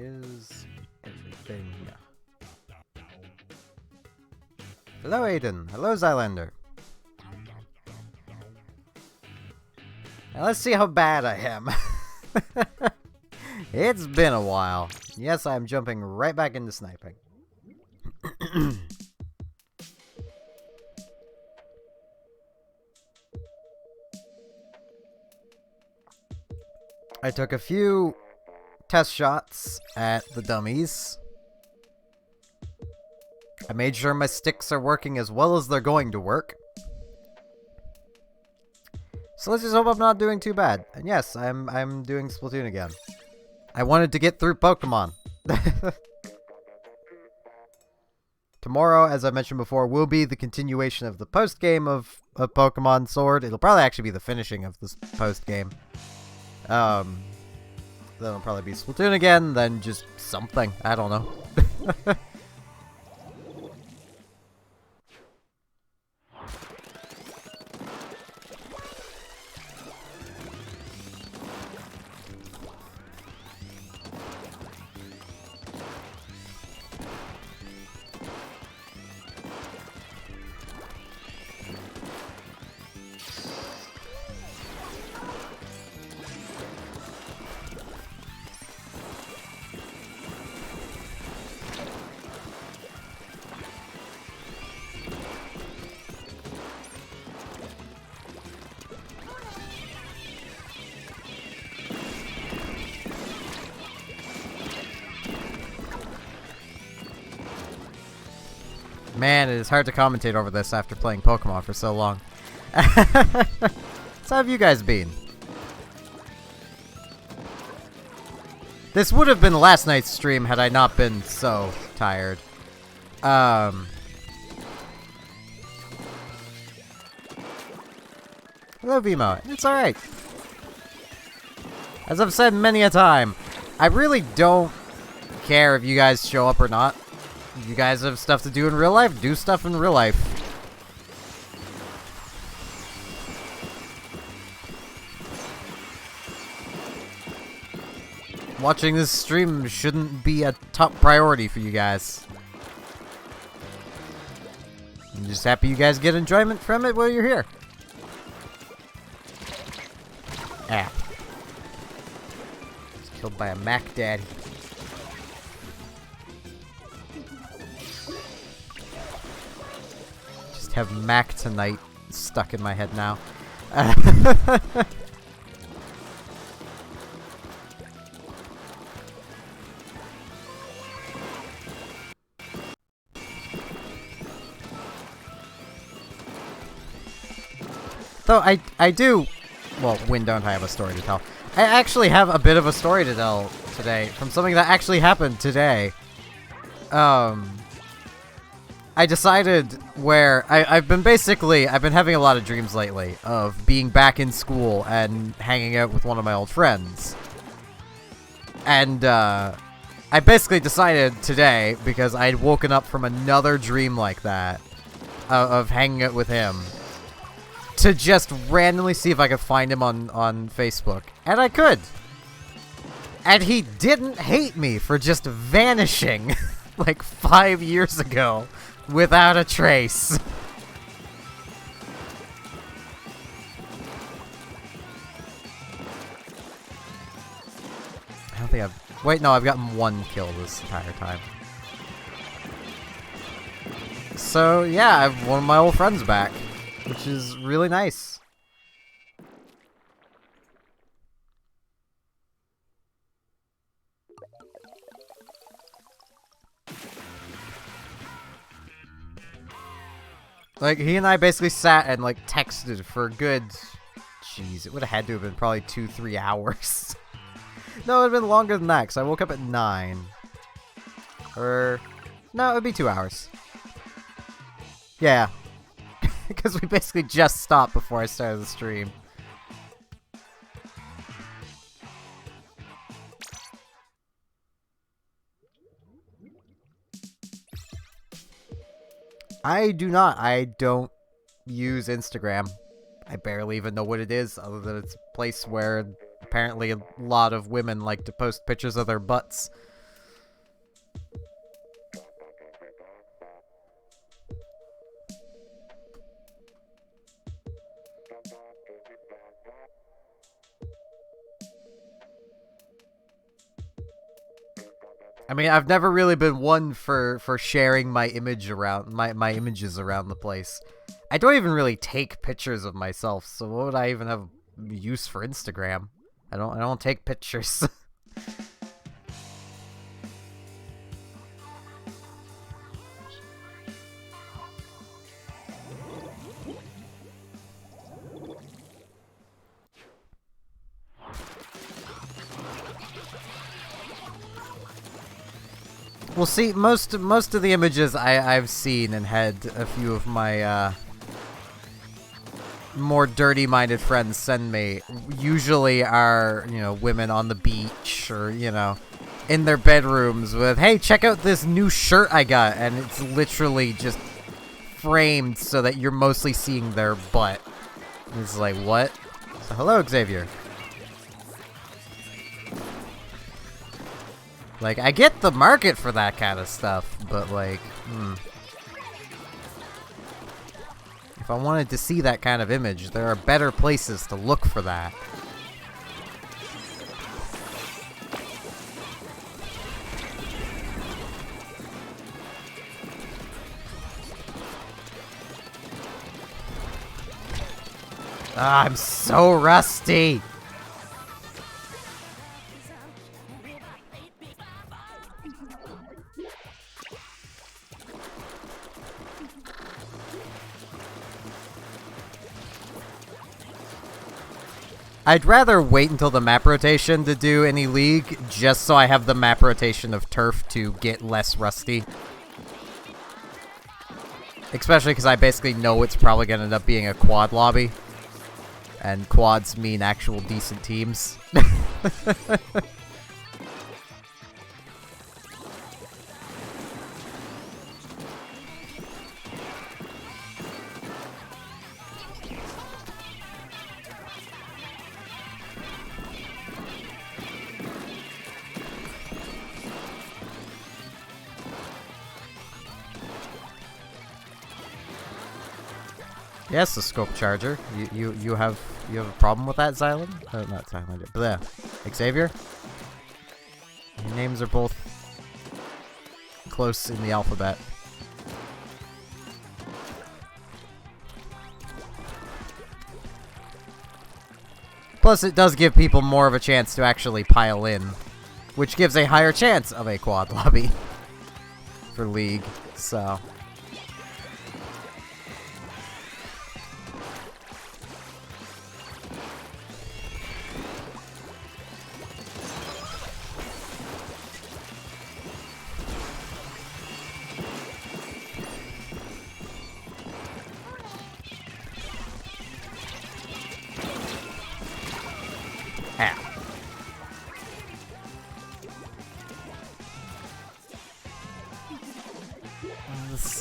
is everything. Hello, Aiden. Hello, Zylander. Now let's see how bad I am. It's been a while. Yes, I'm jumping right back into sniping. I took a few test shots at the dummies. I made sure my sticks are working as well as they're going to work. So let's just hope I'm not doing too bad. And yes, I'm doing Splatoon again. I wanted to get through Pokemon. Tomorrow, as I mentioned before, will be the continuation of the post-game of Pokemon Sword. It'll probably actually be the finishing of this post-game. Then it'll probably be Splatoon again, then just something. I don't know. Man, it is hard to commentate over this after playing Pokemon for so long. So how have you guys been? This would have been last night's stream had I not been so tired. Hello, Vimo. It's alright. As I've said many a time, I really don't care if you guys show up or not. If you guys have stuff to do in real life, do stuff in real life. Watching this stream shouldn't be a top priority for you guys. I'm just happy you guys get enjoyment from it while you're here. Ah. Just killed by a Mac Daddy. Have Mac Tonight stuck in my head now. Though I do, well, when don't I have a story to tell? I actually have a bit of a story to tell today from something that actually happened today. I decided where I've been having a lot of dreams lately of being back in school and hanging out with one of my old friends. And I basically decided today, because I'd woken up from another dream like that, of hanging out with him, to just randomly see if I could find him on Facebook. And I could. And he didn't hate me for just vanishing like 5 years ago. Without a trace. I don't think I've... Wait, no, I've gotten one kill this entire time. So, yeah, I have one of my old friends back, which is really nice. Like, he and I basically sat and, like, texted for a good... Jeez, it would have had to have been probably 2-3 hours. No, it would have been longer than that, because I woke up at 9. Or... No, it would be 2 hours. Yeah. Because we basically just stopped before I started the stream. I do not. I don't use Instagram. I barely even know what it is, other than it's a place where apparently a lot of women like to post pictures of their butts. I mean, I've never really been one for sharing my my images around the place. I don't even really take pictures of myself, so what would I even have use for Instagram? I don't take pictures. Well, see, most of the images I've seen and had a few of my more dirty-minded friends send me usually are, you know, women on the beach or, you know, in their bedrooms with, hey, check out this new shirt I got, and it's literally just framed so that you're mostly seeing their butt. It's like, what? So, hello, Xavier. Like, I get the market for that kind of stuff, but, like, if I wanted to see that kind of image, there are better places to look for that. Ah, I'm so rusty! I'd rather wait until the map rotation to do any League, just so I have the map rotation of Turf to get less rusty. Especially because I basically know it's probably going to end up being a quad lobby. And quads mean actual decent teams. Yes, the scope charger. You have a problem with that, Xylan? Not Xylan. Bleh. Xavier? Your names are both close in the alphabet. Plus, it does give people more of a chance to actually pile in, which gives a higher chance of a quad lobby for League, so...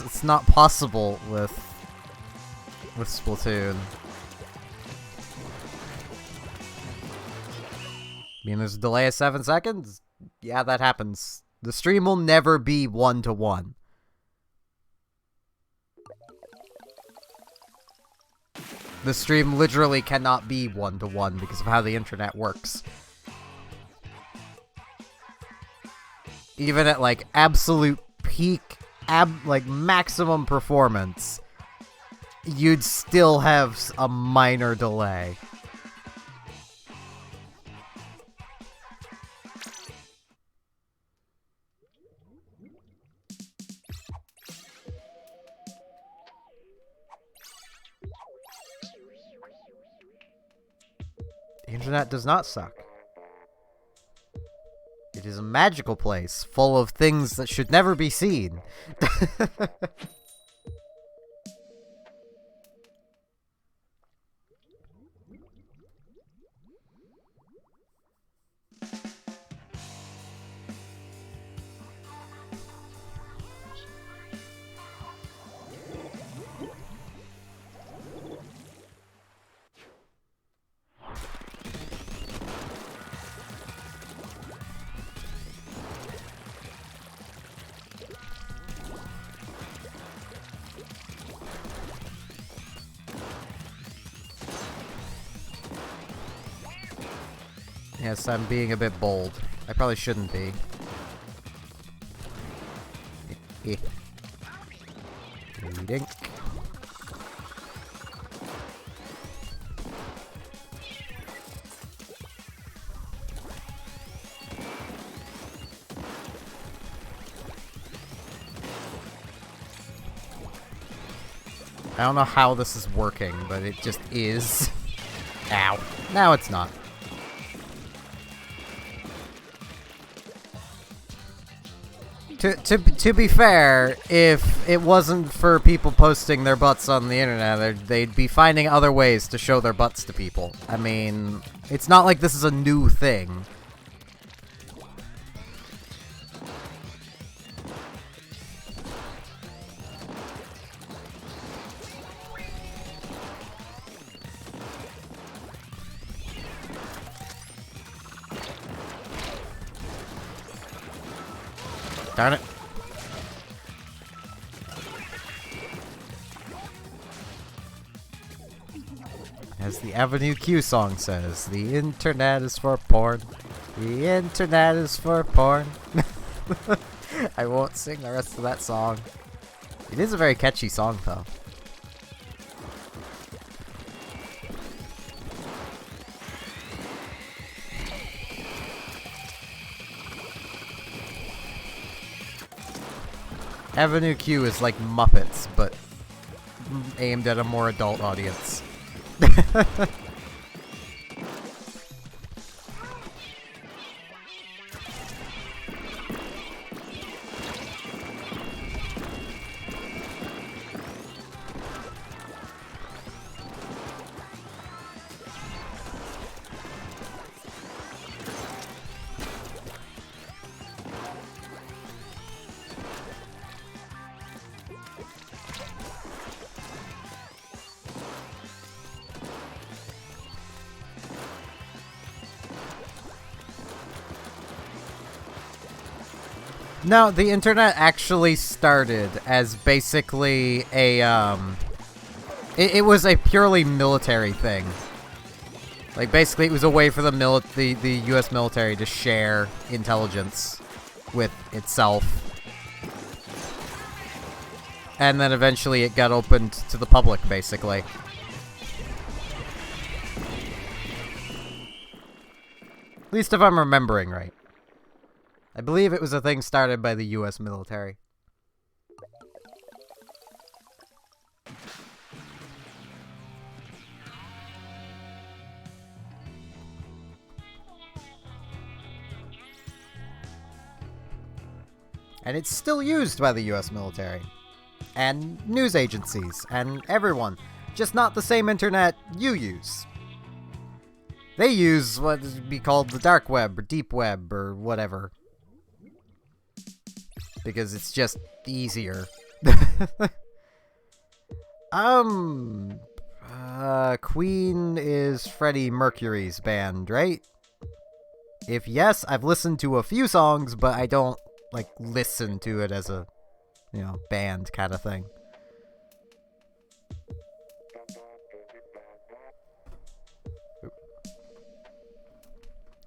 It's not possible with Splatoon. I mean, there's a delay of 7 seconds? Yeah, that happens. The stream will never be 1-to-1. The stream literally cannot be 1-to-1 because of how the internet works. Even at, like, absolute peak, like, maximum performance, you'd still have a minor delay. The internet does not suck. It is a magical place, full of things that should never be seen. Yes, I'm being a bit bold. I probably shouldn't be. Reading. I don't know how this is working, but it just is. Ow. Now it's not. To be fair, if it wasn't for people posting their butts on the internet, they'd be finding other ways to show their butts to people. I mean, it's not like this is a new thing. Darn it. As the Avenue Q song says, the internet is for porn. The internet is for porn. I won't sing the rest of that song. It is a very catchy song, though. Avenue Q is like Muppets, but aimed at a more adult audience. No, the internet actually started as basically a, it was a purely military thing. Like, basically, it was a way for the US military to share intelligence with itself. And then eventually it got opened to the public, basically. At least if I'm remembering right. I believe it was a thing started by the US military. And it's still used by the US military. And news agencies, and everyone. Just not the same internet you use. They use what would be called the dark web, or deep web, or whatever. Because it's just easier. Queen is Freddie Mercury's band, right? If yes, I've listened to a few songs, but I don't, like, listen to it as a, you know, band kind of thing.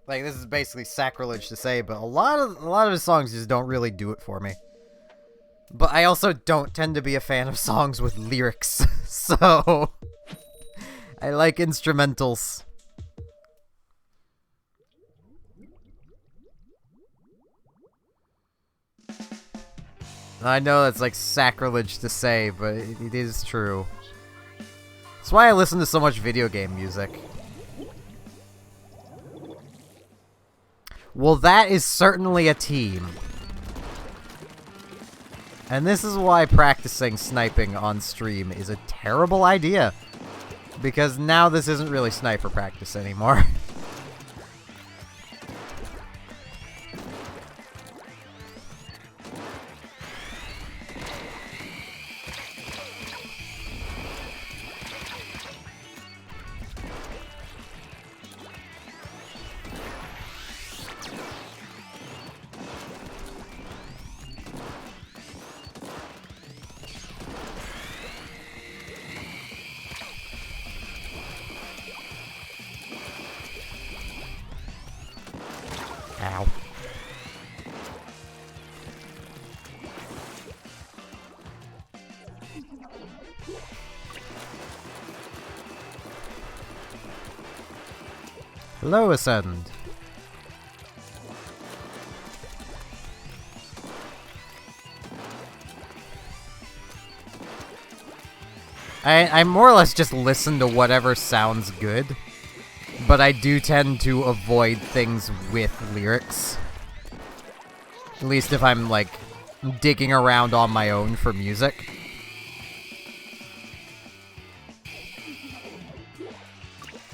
Like, this is basically sacrilege to say, but a lot of his songs just don't really do it for me. But I also don't tend to be a fan of songs with lyrics, so I like instrumentals. I know that's like sacrilege to say, but it is true. That's why I listen to so much video game music. Well, that is certainly a team. And this is why practicing sniping on stream is a terrible idea. Because now this isn't really sniper practice anymore. Hello, Ascend. I more or less just listen to whatever sounds good, but I do tend to avoid things with lyrics. At least if I'm, like, digging around on my own for music.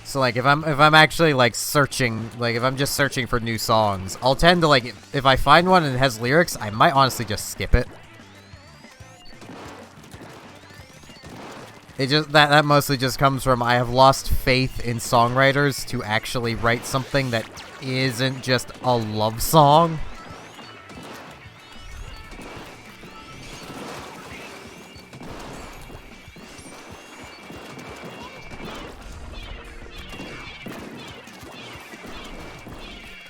So, like, if I'm actually, like, searching, like, if I'm just searching for new songs, I'll tend to, like, if I find one and it has lyrics, I might honestly just skip it. It just, that mostly just comes from I have lost faith in songwriters to actually write something that isn't just a love song.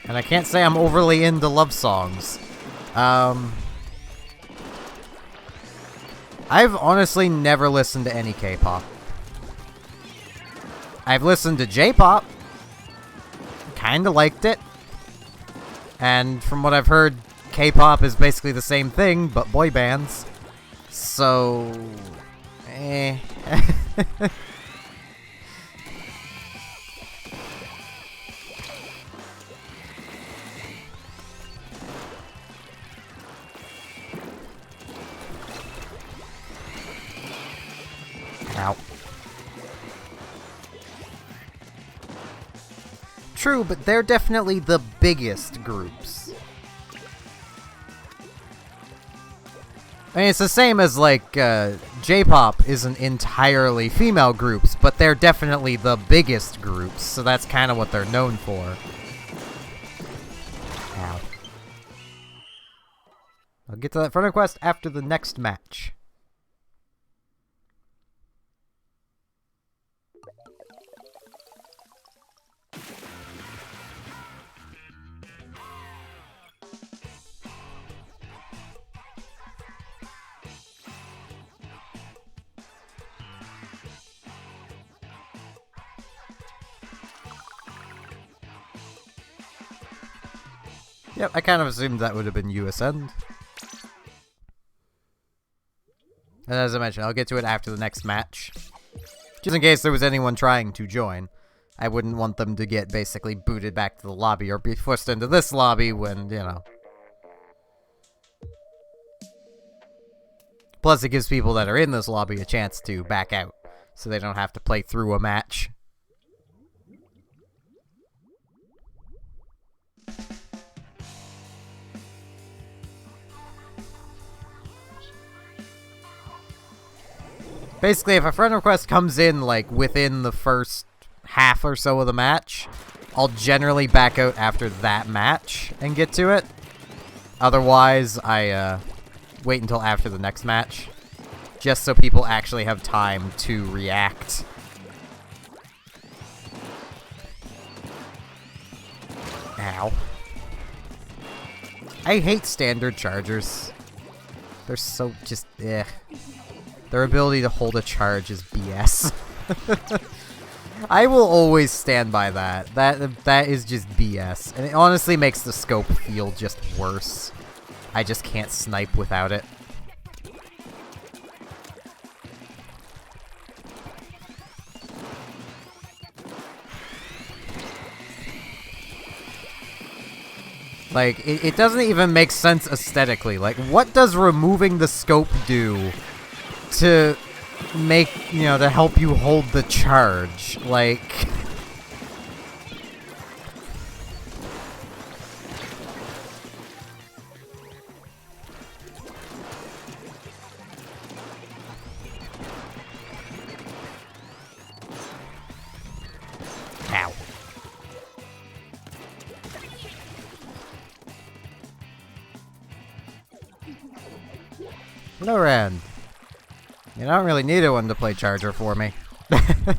And I can't say I'm overly into love songs. I've honestly never listened to any K-pop. I've listened to J-pop. Kinda liked it. And from what I've heard, K-pop is basically the same thing, but boy bands. So... eh. Ow. True, but they're definitely the biggest groups. I mean, it's the same as, like, J-pop isn't entirely female groups, but they're definitely the biggest groups, so that's kind of what they're known for. Ow. I'll get to that front quest after the next match. Yep, I kind of assumed that would have been USN. And as I mentioned, I'll get to it after the next match. Just in case there was anyone trying to join. I wouldn't want them to get basically booted back to the lobby or be forced into this lobby when, you know. Plus, it gives people that are in this lobby a chance to back out, so they don't have to play through a match. Basically, if a friend request comes in, like, within the first half or so of the match, I'll generally back out after that match and get to it. Otherwise, I, wait until after the next match, just so people actually have time to react. Ow. I hate standard chargers. They're so just, eh. Their ability to hold a charge is BS. I will always stand by that. That is just BS. And it honestly makes the scope feel just worse. I just can't snipe without it. Like, it doesn't even make sense aesthetically. Like, what does removing the scope do to make, you know, to help you hold the charge? Like... Ow. Hello, Rand. You don't really need a one to play charger for me. I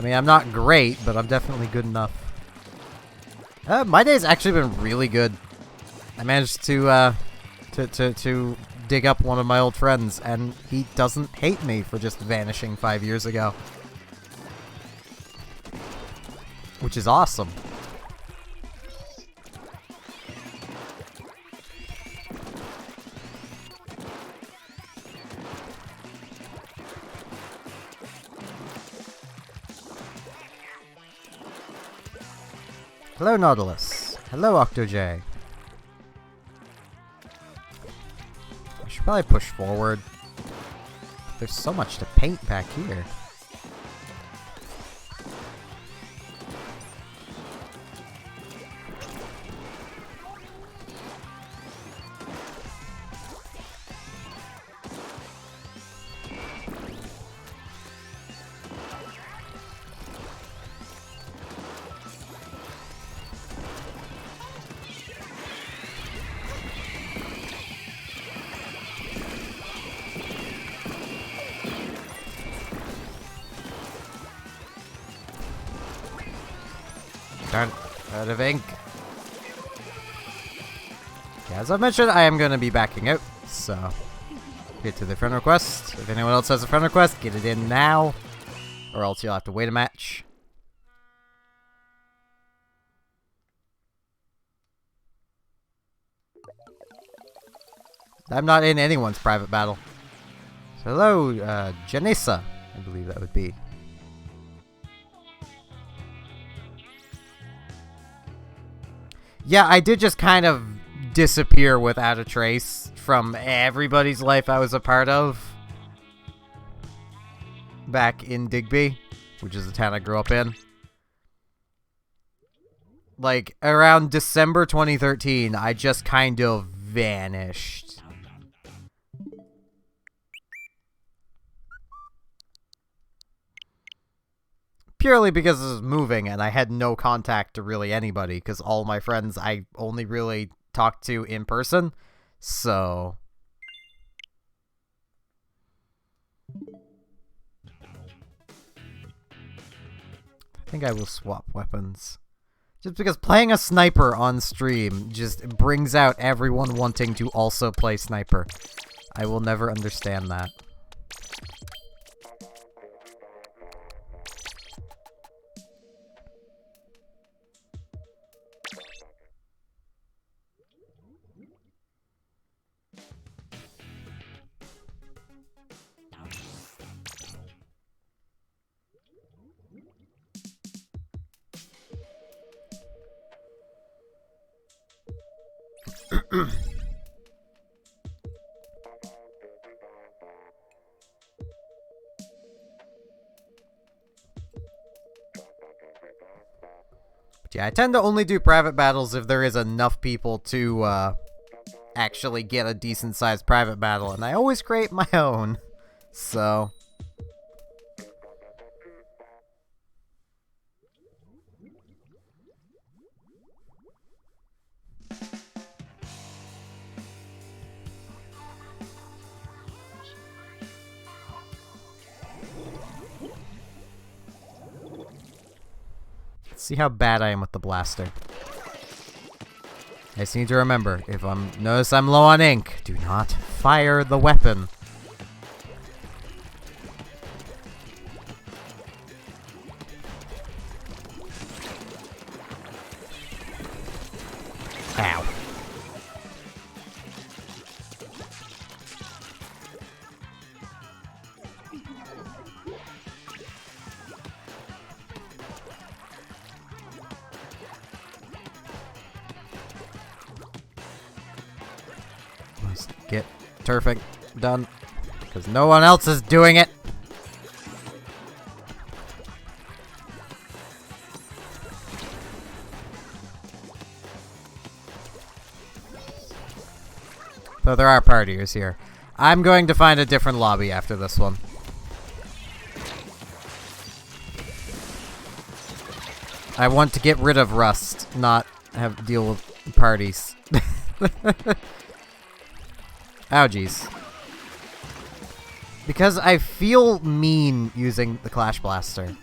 mean, I'm not great, but I'm definitely good enough. My day's actually been really good. I managed to to dig up one of my old friends, and he doesn't hate me for just vanishing 5 years ago. Which is awesome. Hello, Nautilus. Hello, OctoJ. I should probably push forward. There's so much to paint back here. Darn, out of ink. Yeah, as I mentioned, I am going to be backing out, so get to the friend request. If anyone else has a friend request, get it in now, or else you'll have to wait a match. I'm not in anyone's private battle. So hello, Janessa, I believe that would be. Yeah, I did just kind of disappear without a trace from everybody's life I was a part of back in Digby, which is the town I grew up in. Like, around December 2013, I just kind of vanished. Purely because I was moving and I had no contact to really anybody, because all my friends I only really talked to in person, so... I think I will swap weapons. Just because playing a sniper on stream just brings out everyone wanting to also play sniper. I will never understand that. Yeah, I tend to only do private battles if there is enough people to actually get a decent-sized private battle, and I always create my own, so... See how bad I am with the blaster. I just need to remember, if notice I'm low on ink, do not fire the weapon. Ow. Get Turfic done, because no one else is doing it. Though there are partiers here. I'm going to find a different lobby after this one. I want to get rid of Rust, not have to deal with parties. Oh, jeez. Because I feel mean using the Clash Blaster.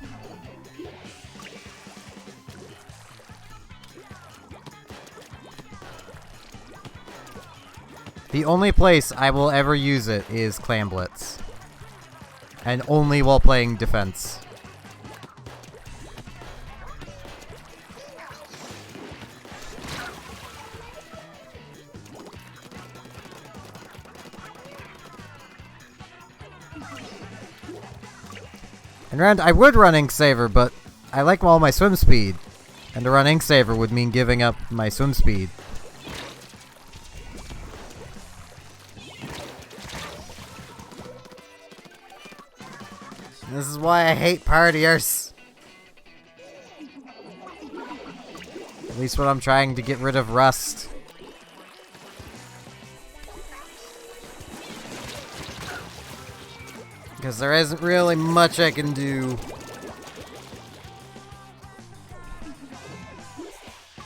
The only place I will ever use it is Clan Blitz. And only while playing defense. And I would run Ink Saver, but I like all my swim speed. And to run Ink Saver would mean giving up my swim speed. This is why I hate partiers. At least when I'm trying to get rid of rust. Because there isn't really much I can do.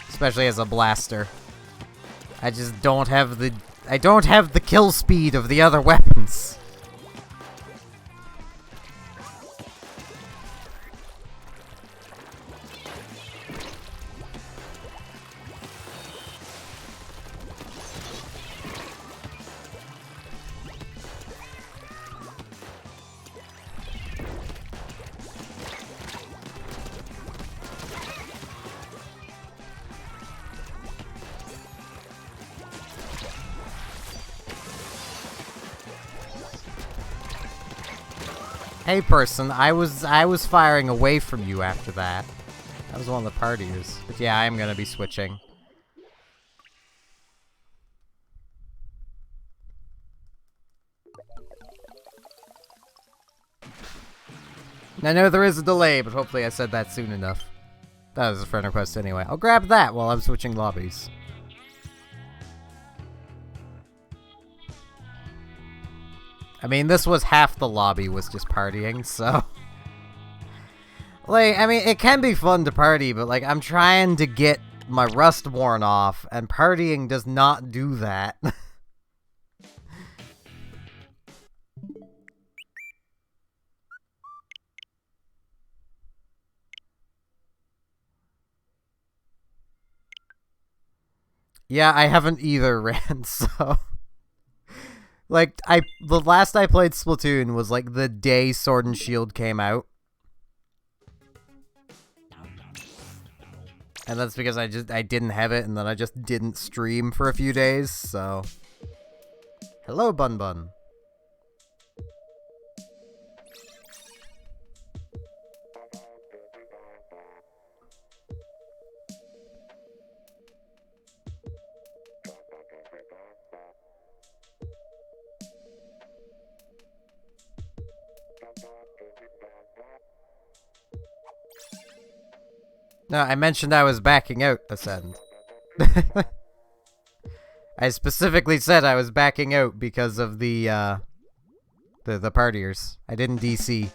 Especially as a blaster. I just don't have the... I don't have the kill speed of the other weapons. Hey person, I was firing away from you after that. That was one of the partiers. But yeah, I am gonna be switching. I know there is a delay, but hopefully I said that soon enough. That was a friend request anyway. I'll grab that while I'm switching lobbies. I mean, this was half the lobby was just partying, so... Like, I mean, it can be fun to party, but, like, I'm trying to get my rust worn off, and partying does not do that. Yeah, I haven't either, Rand, so... Like, the last I played Splatoon was, like, the day Sword and Shield came out. And that's because I didn't have it, and then I just didn't stream for a few days, so... Hello, Bun Bun. No, I mentioned I was backing out, Ascend. I specifically said I was backing out because of the partiers. I didn't DC.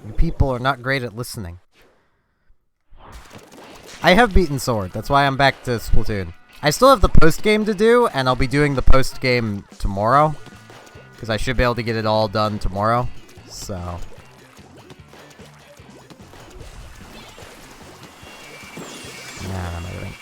You people are not great at listening. I have beaten Sword, that's why I'm back to Splatoon. I still have the post-game to do, and I'll be doing the post-game tomorrow. Because I should be able to get it all done tomorrow. So... Nah, I'm not doing.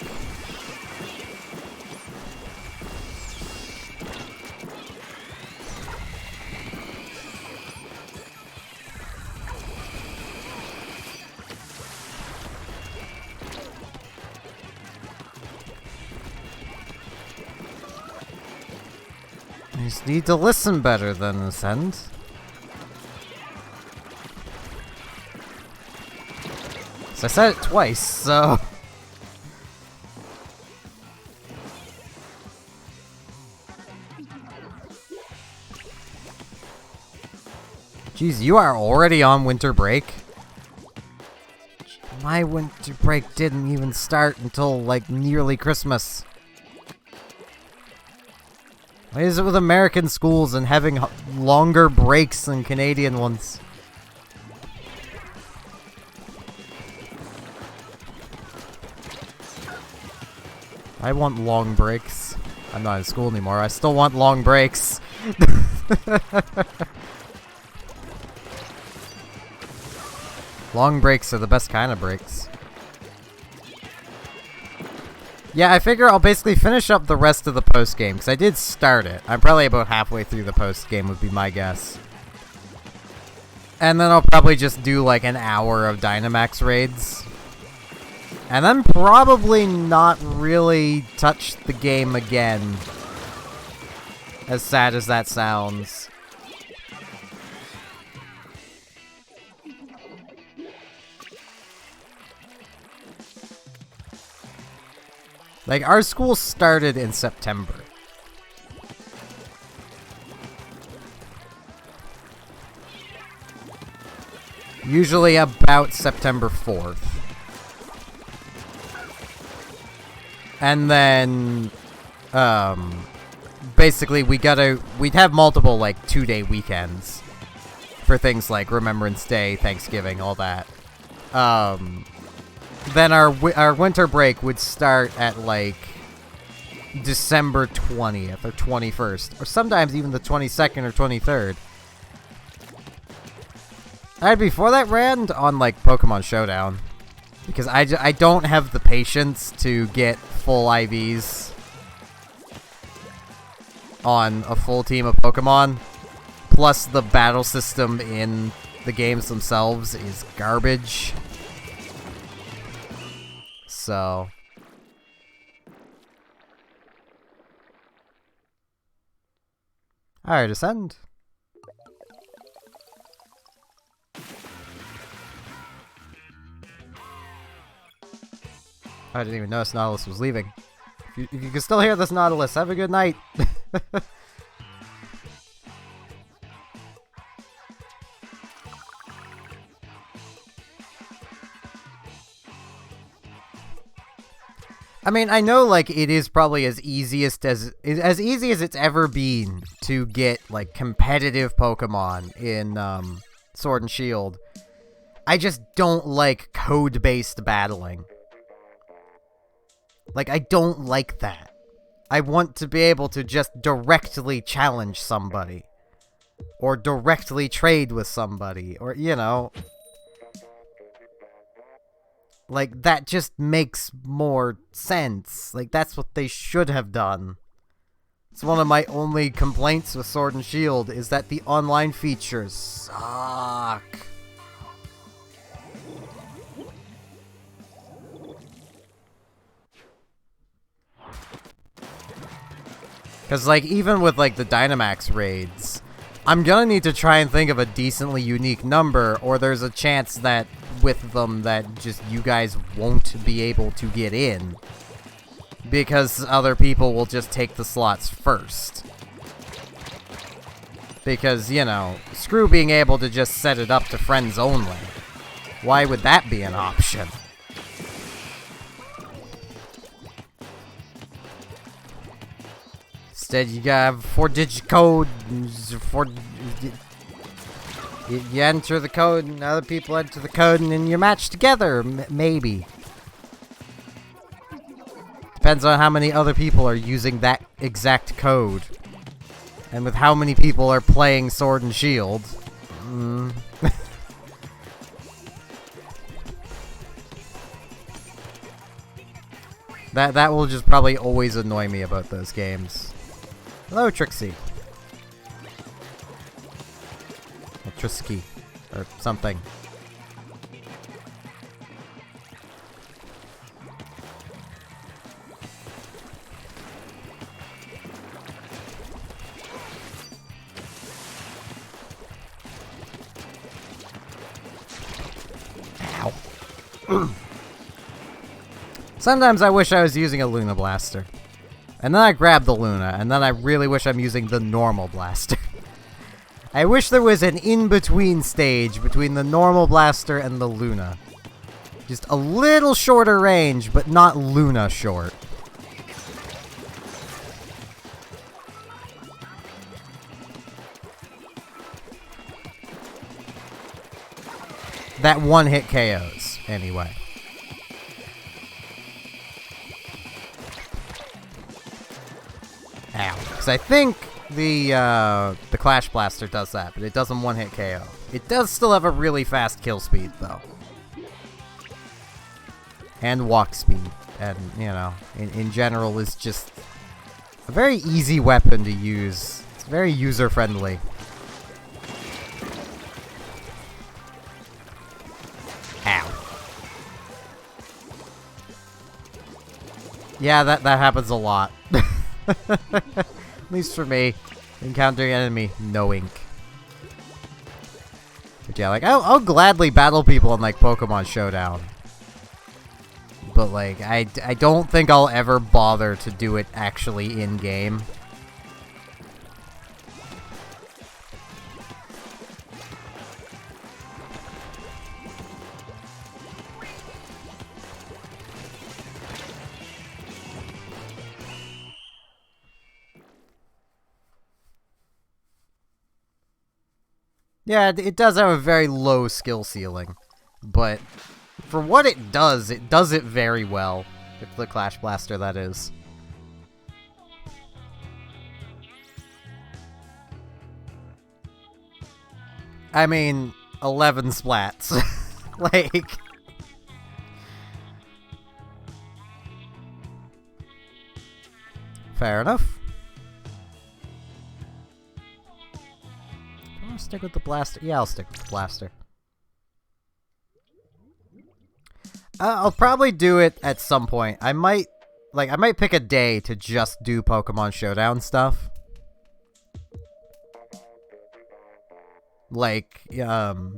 You just need to listen better than Ascend. So I said it twice, so... Jeez, you are already on winter break? My winter break didn't even start until, like, nearly Christmas. Why is it with American schools and having longer breaks than Canadian ones? I want long breaks. I'm not in school anymore. I still want long breaks. Long breaks are the best kind of breaks. Yeah, I figure I'll basically finish up the rest of the post-game, because I did start it. I'm probably about halfway through the post-game, would be my guess. And then I'll probably just do like an hour of Dynamax raids. And then probably not really touch the game again. As sad as that sounds. Like, our school started in September. Usually about September 4th. And then, basically we'd have multiple, like, 2-day weekends. For things like Remembrance Day, Thanksgiving, all that. Then our winter break would start at, like, December 20th or 21st. Or sometimes even the 22nd or 23rd. I'd before that ran on, like, Pokemon Showdown. Because I don't have the patience to get full IVs on a full team of Pokemon. Plus, the battle system in the games themselves is garbage. So... Alright, ascend. I didn't even notice Nautilus was leaving. If you can still hear this, Nautilus, have a good night. I mean, I know, like, it is probably as easy as it's ever been to get, like, competitive Pokemon in, Sword and Shield. I just don't like code-based battling. Like, I don't like that. I want to be able to just directly challenge somebody. Or directly trade with somebody. Or, you know... Like, that just makes more sense. Like, that's what they should have done. It's one of my only complaints with Sword and Shield, is that the online features suck. Because, like, even with, like, the Dynamax raids, I'm gonna need to try and think of a decently unique number, or there's a chance that with them that just you guys won't be able to get in. Because other people will just take the slots first. Because, you know, screw being able to just set it up to friends only. Why would that be an option? Instead, you gotta have 4-digit code. You enter the code, and other people enter the code, and then you're matched together, maybe. Depends on how many other people are using that exact code. And with how many people are playing Sword and Shield. That will just probably always annoy me about those games. Hello, Trixie. Or Trisky. Or something. Ow. Sometimes I wish I was using a Luna Blaster. And then I grab the Luna, and then I really wish I'm using the normal blaster. I wish there was an in-between stage between the normal blaster and the Luna. Just a little shorter range, but not Luna short. That one-hit KOs, anyway. Ow. Because I think the Clash Blaster does that, but it doesn't one-hit KO. It does still have a really fast kill speed, though. and walk speed. And, you know, in general is just a very easy weapon to use. It's very user-friendly. Ow. Yeah, that happens a lot. At least for me. Encountering enemy, no ink. But yeah, like, I'll gladly battle people in, like, Pokemon Showdown. But, like, I don't think I'll ever bother to do it actually in-game. Yeah, it does have a very low skill ceiling, but for what it does it very well. The Clash Blaster, that is. I mean, 11 splats. Like... Fair enough. I'll stick with the blaster. Yeah, I'll stick with the blaster. I'll probably do it at some point. I might pick a day to just do Pokemon Showdown stuff. Like,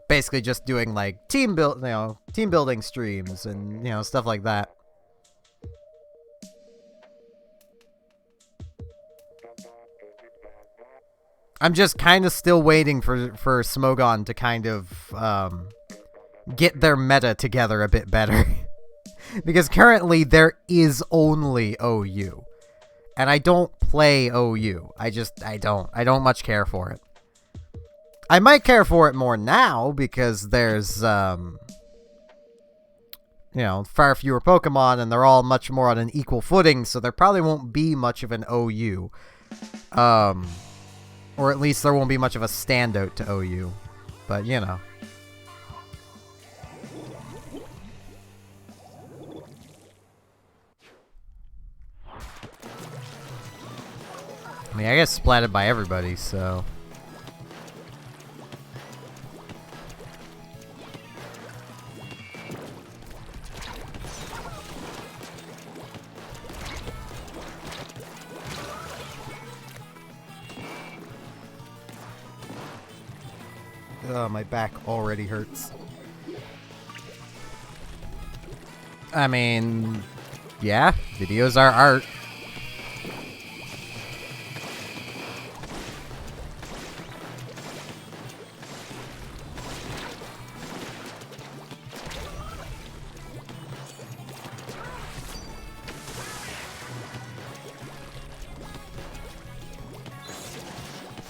basically just doing, like, team building streams and, you know, stuff like that. I'm just kind of still waiting for Smogon to kind of, get their meta together a bit better. Because currently there is only OU. And I don't play OU. I don't much care for it. I might care for it more now because there's, you know, far fewer Pokemon and they're all much more on an equal footing, so there probably won't be much of an OU. Or at least there won't be much of a standout to OU. But, you know. I mean, I get splatted by everybody, so... my back already hurts. I mean, yeah, videos are art.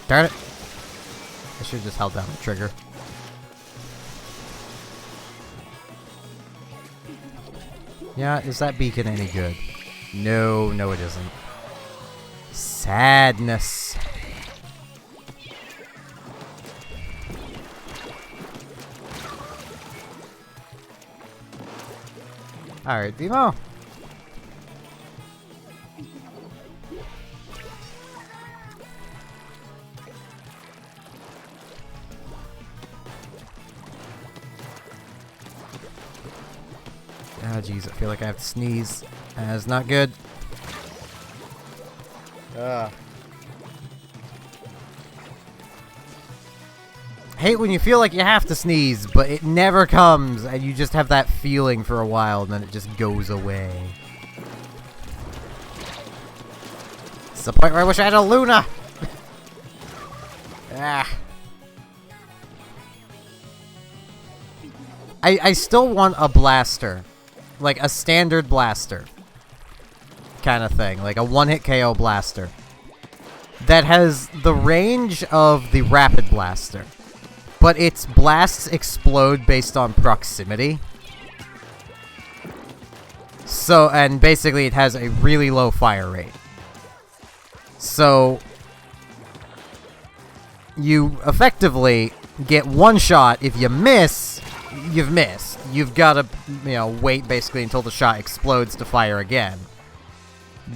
Darn it. I should have just held down the trigger. Yeah, is that beacon any good? No, no it isn't. Sadness. Alright, Demo. Oh, jeez, I feel like I have to sneeze. That's not good. Hate when you feel like you have to sneeze, but it never comes, and you just have that feeling for a while, and then it just goes away. It's the point where I wish I had a Luna! Ah. I still want a blaster. Like a standard blaster. Kind of thing. Like a one-hit KO blaster. That has the range of the rapid blaster. But its blasts explode based on proximity. So, and basically it has a really low fire rate. So, you effectively get one shot. If you miss, you've missed. You've got to, wait basically until the shot explodes to fire again.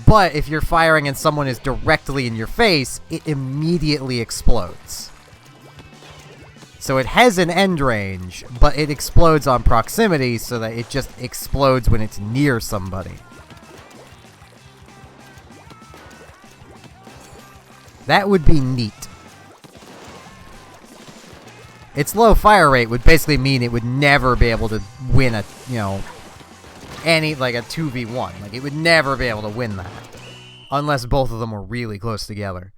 But if you're firing and someone is directly in your face, it immediately explodes. So it has an end range, but it explodes on proximity so that it just explodes when it's near somebody. That would be neat. Its low fire rate would basically mean it would never be able to win a, like a 2v1. Like, it would never be able to win that. Unless both of them were really close together.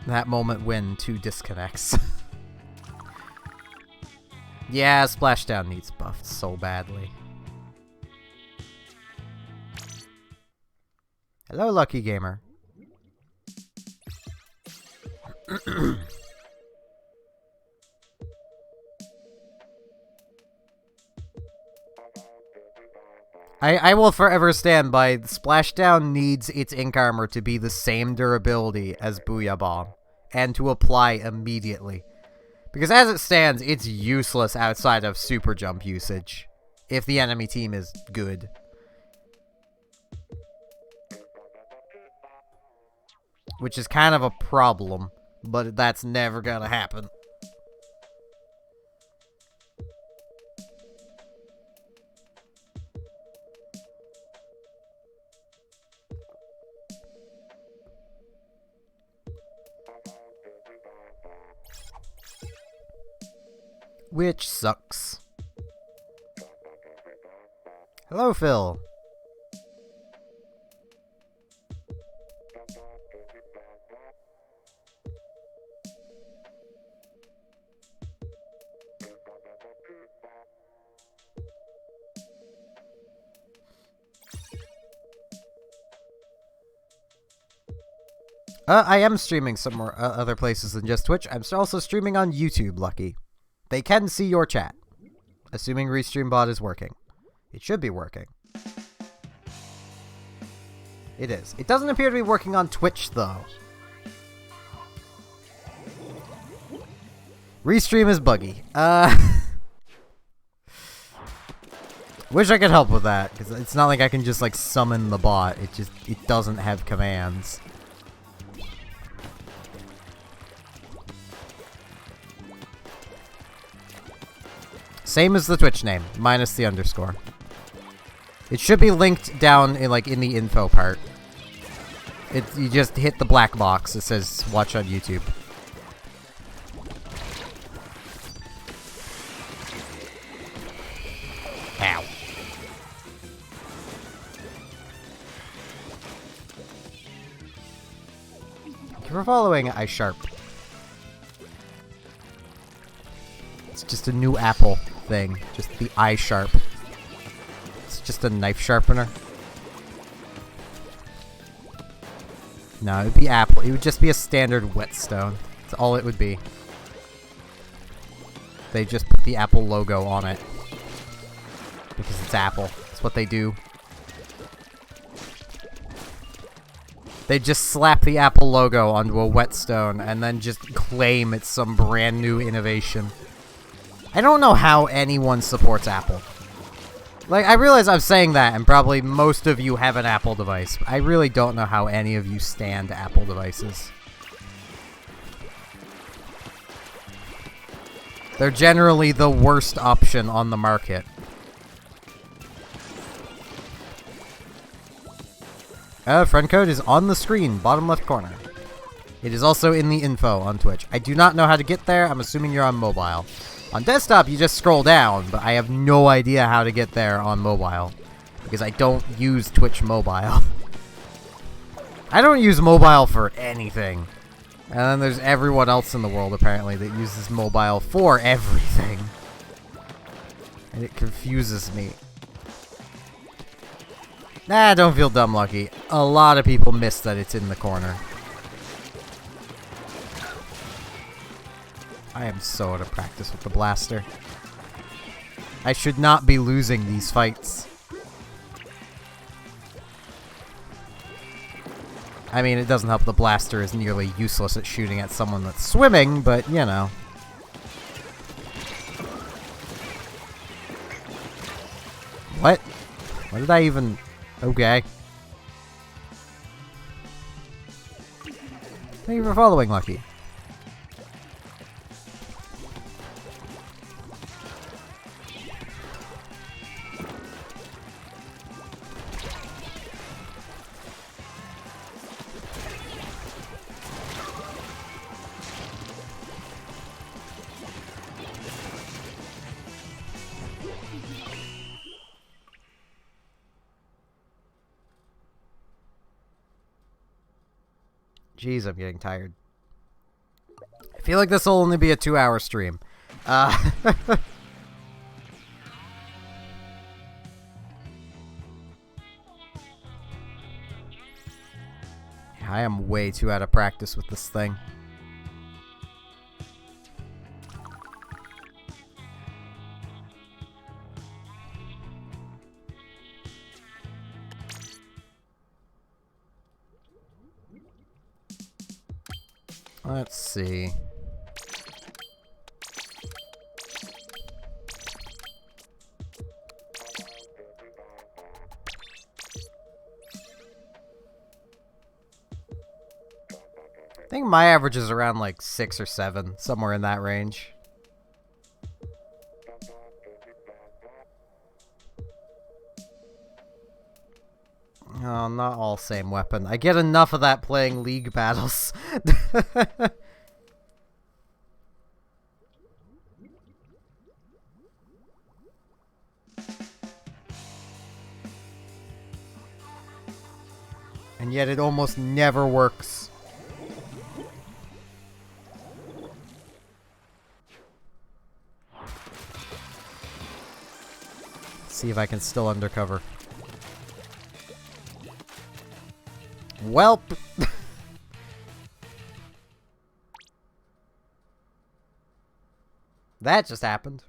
That moment when 2 disconnects. Yeah, Splashdown needs buffed so badly. Hello, Lucky Gamer. I will forever stand by Splashdown needs its ink armor to be the same durability as Booyah Bomb, and to apply immediately. Because as it stands, it's useless outside of super jump usage, if the enemy team is good. Which is kind of a problem, but that's never gonna happen. Which sucks. Hello, Phil. I am streaming somewhere other places than just Twitch. I'm also streaming on YouTube, Lucky. They can see your chat, assuming RestreamBot is working. It should be working. It is. It doesn't appear to be working on Twitch, though. Restream is buggy. Wish I could help with that, because it's not like I can just, like, summon the bot. It doesn't have commands. Same as the Twitch name, minus the underscore. It should be linked down in, like, in the info part. You just hit the black box that says watch on YouTube. Ow. Thank you for following iSharp. It's just a new Apple thing. Just the iSharp. It's just a knife sharpener. No, it would be Apple. It would just be a standard whetstone. That's all it would be. They just put the Apple logo on it. Because it's Apple. That's what they do. They just slap the Apple logo onto a whetstone and then just claim it's some brand new innovation. I don't know how anyone supports Apple. Like, I realize I'm saying that, and probably most of you have an Apple device, but I really don't know how any of you stand Apple devices. They're generally the worst option on the market. Friend code is on the screen, bottom left corner. It is also in the info on Twitch. I do not know how to get there. I'm assuming you're on mobile. On desktop, you just scroll down, but I have no idea how to get there on mobile. Because I don't use Twitch mobile. I don't use mobile for anything. And then there's everyone else in the world, apparently, that uses mobile for everything. And it confuses me. Nah, don't feel dumb, Lucky. A lot of people miss that it's in the corner. I am so out of practice with the blaster. I should not be losing these fights. I mean, it doesn't help the blaster is nearly useless at shooting at someone that's swimming, but, you know. What? What did I even... Okay. Thank you for following, Lucky. Jeez, I'm getting tired. I feel like this will only be a 2-hour stream. I am way too out of practice with this thing. Let's see. I think my average is around like 6 or 7, somewhere in that range. Oh, not all same weapon. I get enough of that playing League battles. And yet it almost never works. Let's see if I can still undercover. Welp. That just happened.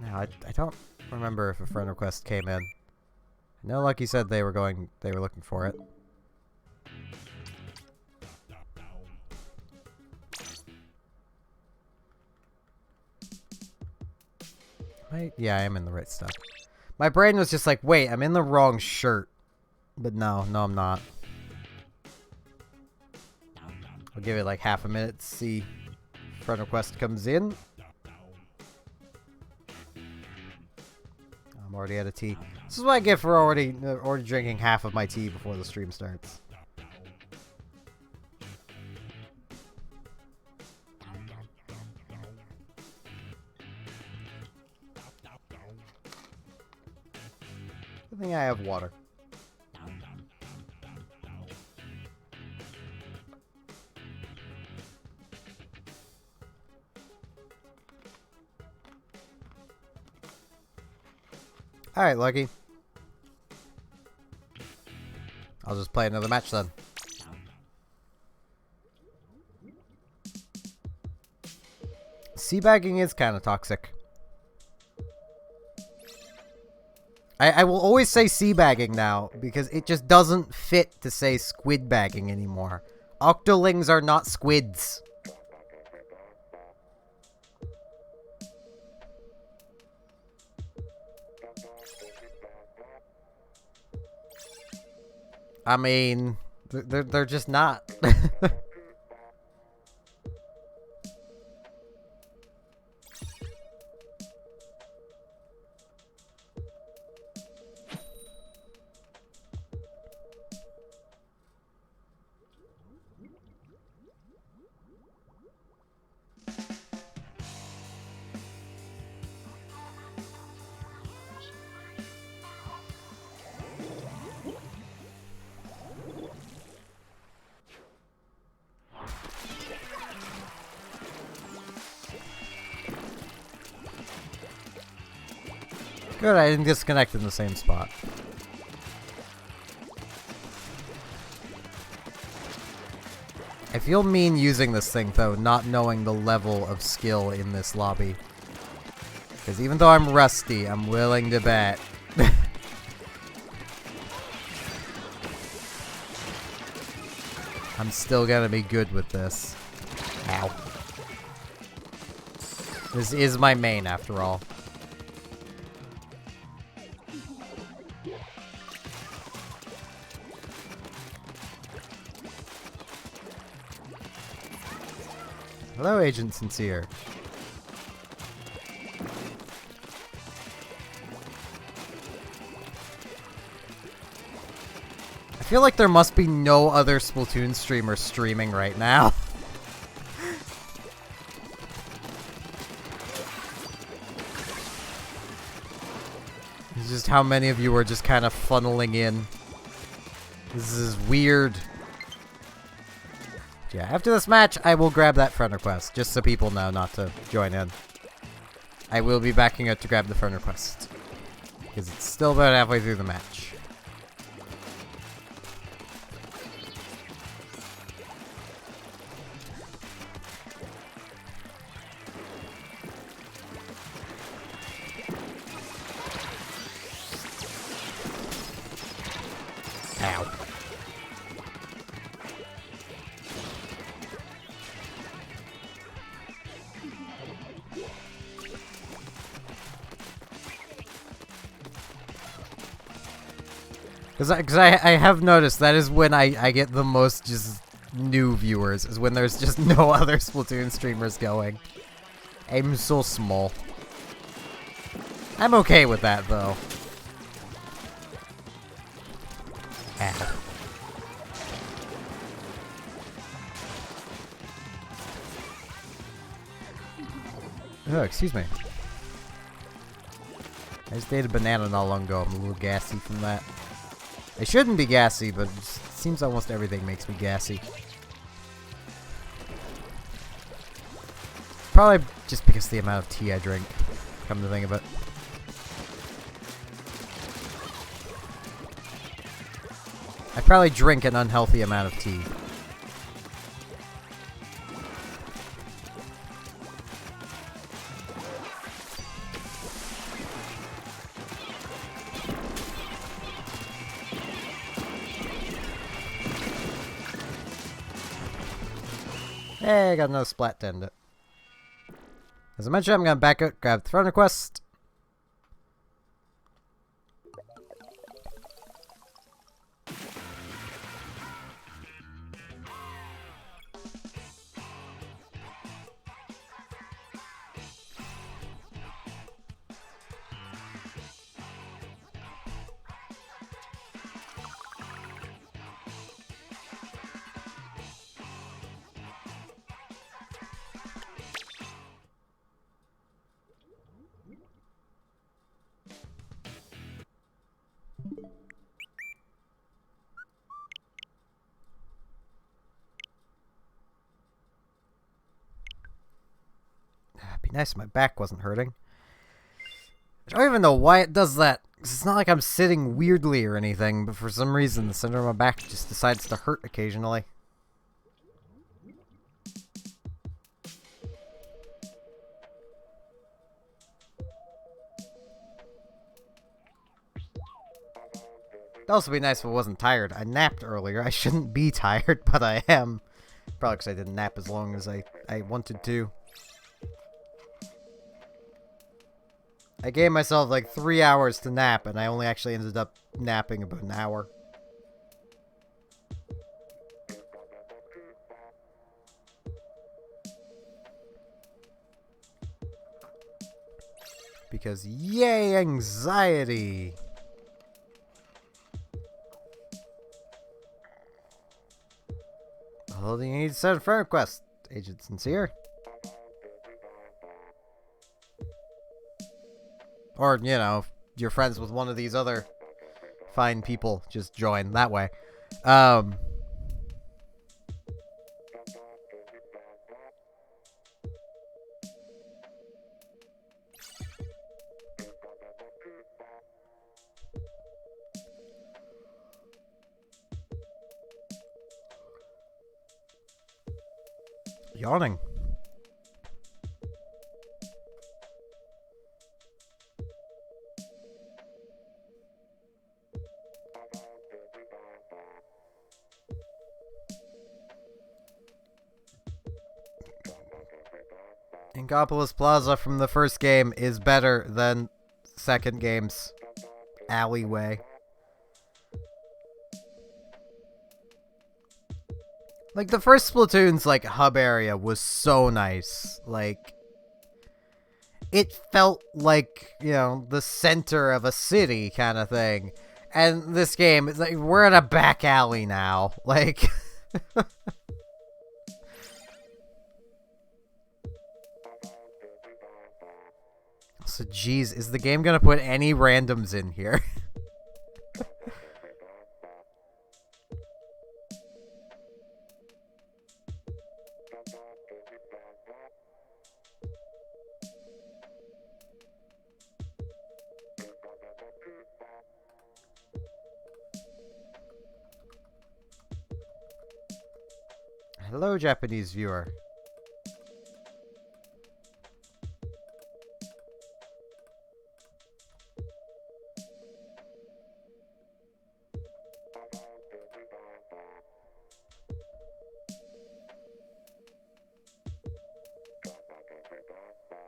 Now, I don't remember if a friend request came in. I know Lucky said they were looking for it. Yeah, I am in the right stuff. My brain was just like, wait, I'm in the wrong shirt. But no, I'm not. I'll give it like half a minute to see if friend request comes in. I'm already out of tea. This is what I get for already drinking half of my tea before the stream starts. I think I have water. Alright, Lucky. I'll just play another match then. Seabagging is kind of toxic. I will always say seabagging now, because it just doesn't fit to say squid bagging anymore. Octolings are not squids. I mean, they're just not. Good, I didn't disconnect in the same spot. I feel mean using this thing, though, not knowing the level of skill in this lobby. Because even though I'm rusty, I'm willing to bet. I'm still gonna be good with this. Ow. This is my main, after all. Hello, Agent Sincere. I feel like there must be no other Splatoon streamer streaming right now. It's just how many of you are just kind of funneling in. This is weird. Yeah, after this match, I will grab that friend request, just so people know not to join in. I will be backing out to grab the friend request, because it's still about halfway through the match. Ow. Because I have noticed that is when I get the most just new viewers, is when there's just no other Splatoon streamers going. I'm so small. I'm okay with that, though. Ow. Oh, excuse me. I just ate a banana not long ago. I'm a little gassy from that. I shouldn't be gassy, but it seems almost everything makes me gassy. Probably just because of the amount of tea I drink, come to think of it. I probably drink an unhealthy amount of tea. Hey, I got another splat to end it. As I mentioned, I'm gonna back out, grab the throne request. It'd be nice if my back wasn't hurting. I don't even know why it does that. 'Cause it's not like I'm sitting weirdly or anything, but for some reason the center of my back just decides to hurt occasionally. It'd also be nice if I wasn't tired. I napped earlier. I shouldn't be tired, but I am. Probably because I didn't nap as long as I wanted to. I gave myself like 3 hours to nap, and I only actually ended up napping about an hour. Because yay, anxiety! All you need to send a friend request, Agent Sincere. Or, you know, if you're friends with one of these other fine people, just join that way. Yawning. Inkopolis Plaza from the first game is better than second game's alleyway. Like, the first Splatoon's, like, hub area was so nice. Like, it felt like, you know, the center of a city kind of thing. And this game, it's like, we're in a back alley now. Like... So, geez, is the game gonna put any randoms in here? Hello, Japanese viewer.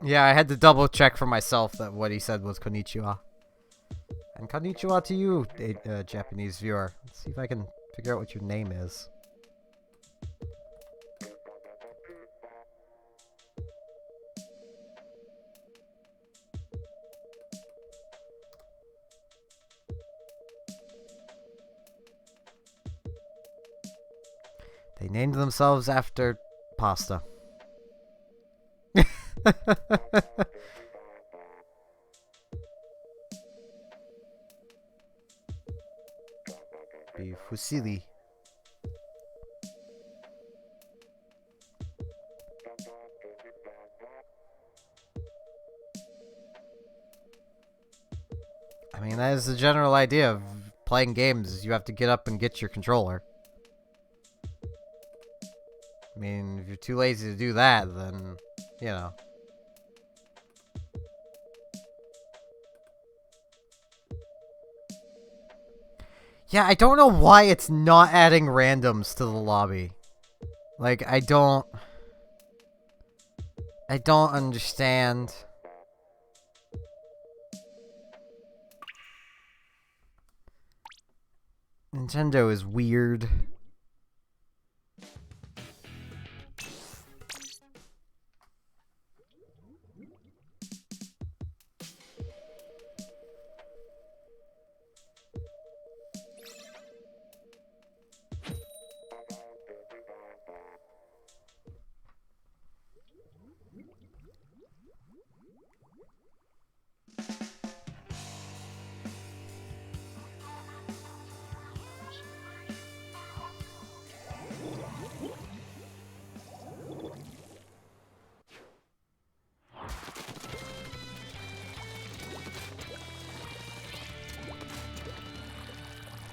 Yeah, I had to double check for myself that what he said was konnichiwa. And konnichiwa to you, Japanese viewer. Let's see if I can figure out what your name is. They named themselves after pasta. Be fusilli. I mean, that is the general idea of playing games, is you have to get up and get your controller. I mean, if you're too lazy to do that, then, you know. Yeah, I don't know why it's not adding randoms to the lobby. Like, I don't understand. Nintendo is weird.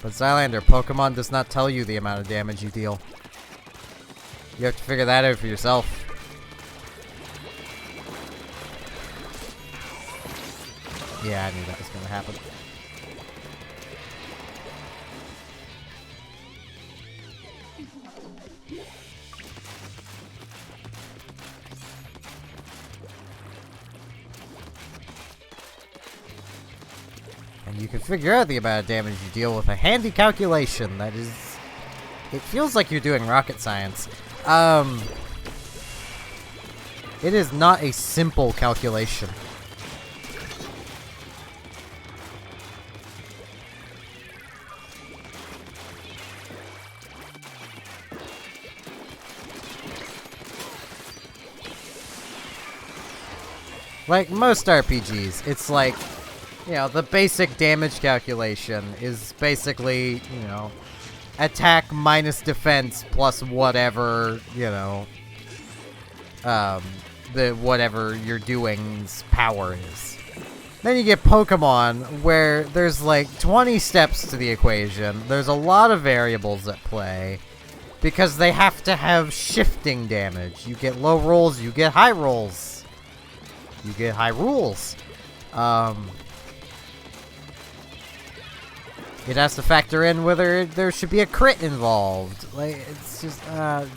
But Zylander, Pokemon does not tell you the amount of damage you deal. You have to figure that out for yourself. Yeah, I knew that was gonna happen. And you can figure out the amount of damage you deal with a handy calculation that is... It feels like you're doing rocket science. It is not a simple calculation. Like most RPGs, it's like, you know, the basic damage calculation is basically, you know, attack minus defense plus whatever, you know, the whatever you're doing's power is. Then you get Pokemon, where there's like 20 steps to the equation. There's a lot of variables at play. Because they have to have shifting damage. You get low rolls, you get high rolls. You get high rules. It has to factor in whether there should be a crit involved. Like, it's just, Ow.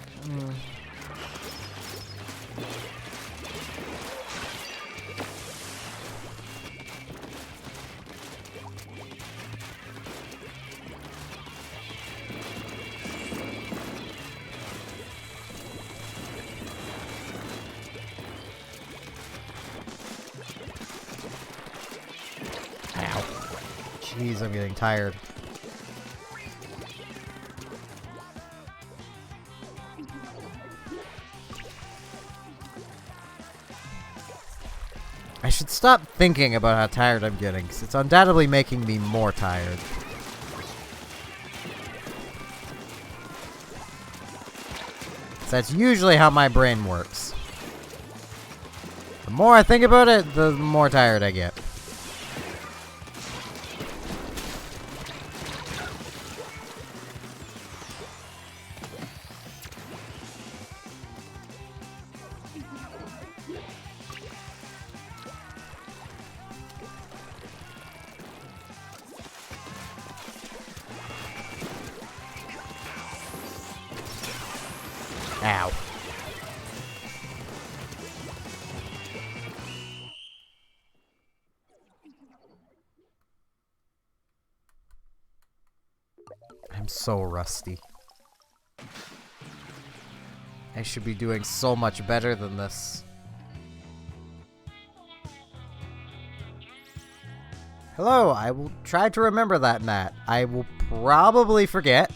Jeez, I'm getting tired. I should stop thinking about how tired I'm getting, because it's undoubtedly making me more tired. So that's usually how my brain works. The more I think about it, the more tired I get. Ow. I'm so rusty. I should be doing so much better than this. Hello, I will try to remember that, Nat. I will probably forget.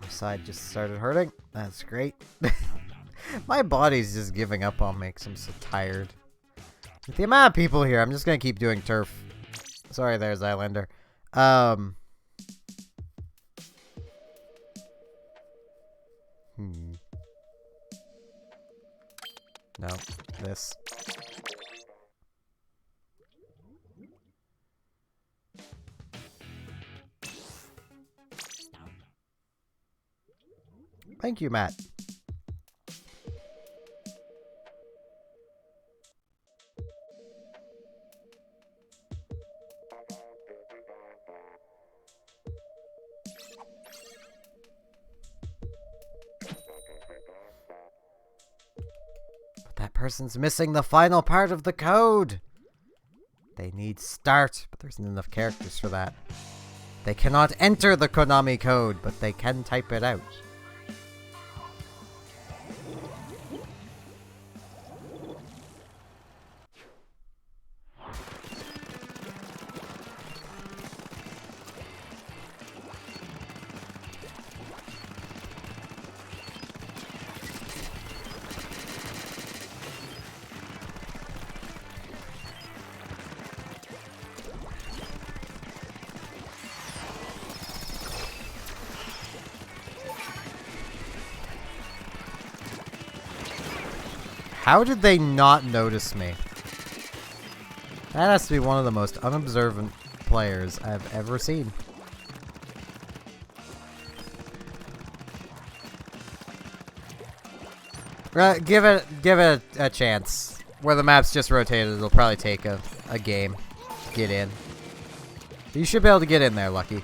Side just started hurting. That's great. My body's just giving up on me because I'm so tired. With the amount of people here, I'm just gonna keep doing turf. Sorry, there's Islander. No, this. Thank you, Matt. But that person's missing the final part of the code. They need start, but there's not enough characters for that. They cannot enter the Konami code, but they can type it out. How did they not notice me? That has to be one of the most unobservant players I've ever seen. Give it a chance. Where the map's just rotated, it'll probably take a game to get in. You should be able to get in there, Lucky.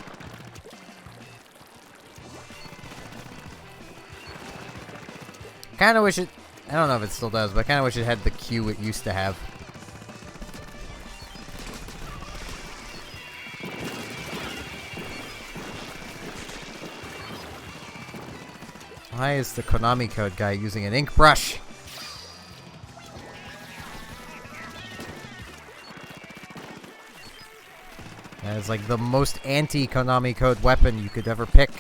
Kinda wish it... I don't know if it still does, but I kinda wish it had the queue it used to have. Why is the Konami code guy using an ink brush? That is like the most anti-Konami code weapon you could ever pick.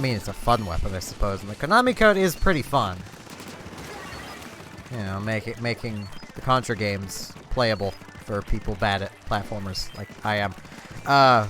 mean, it's a fun weapon, I suppose, and the Konami code is pretty fun. You know, making the Contra games playable for people bad at platformers, like I am. Ow.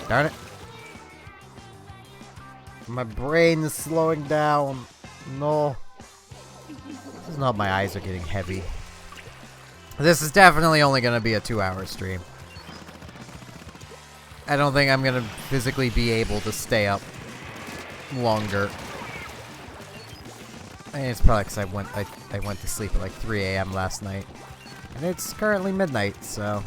Darn it. My brain is slowing down. No. This is not, my eyes are getting heavy. This is definitely only going to be a 2-hour stream. I don't think I'm going to physically be able to stay up longer. I mean, it's probably because I went to sleep at like 3 a.m. last night. And it's currently midnight, so...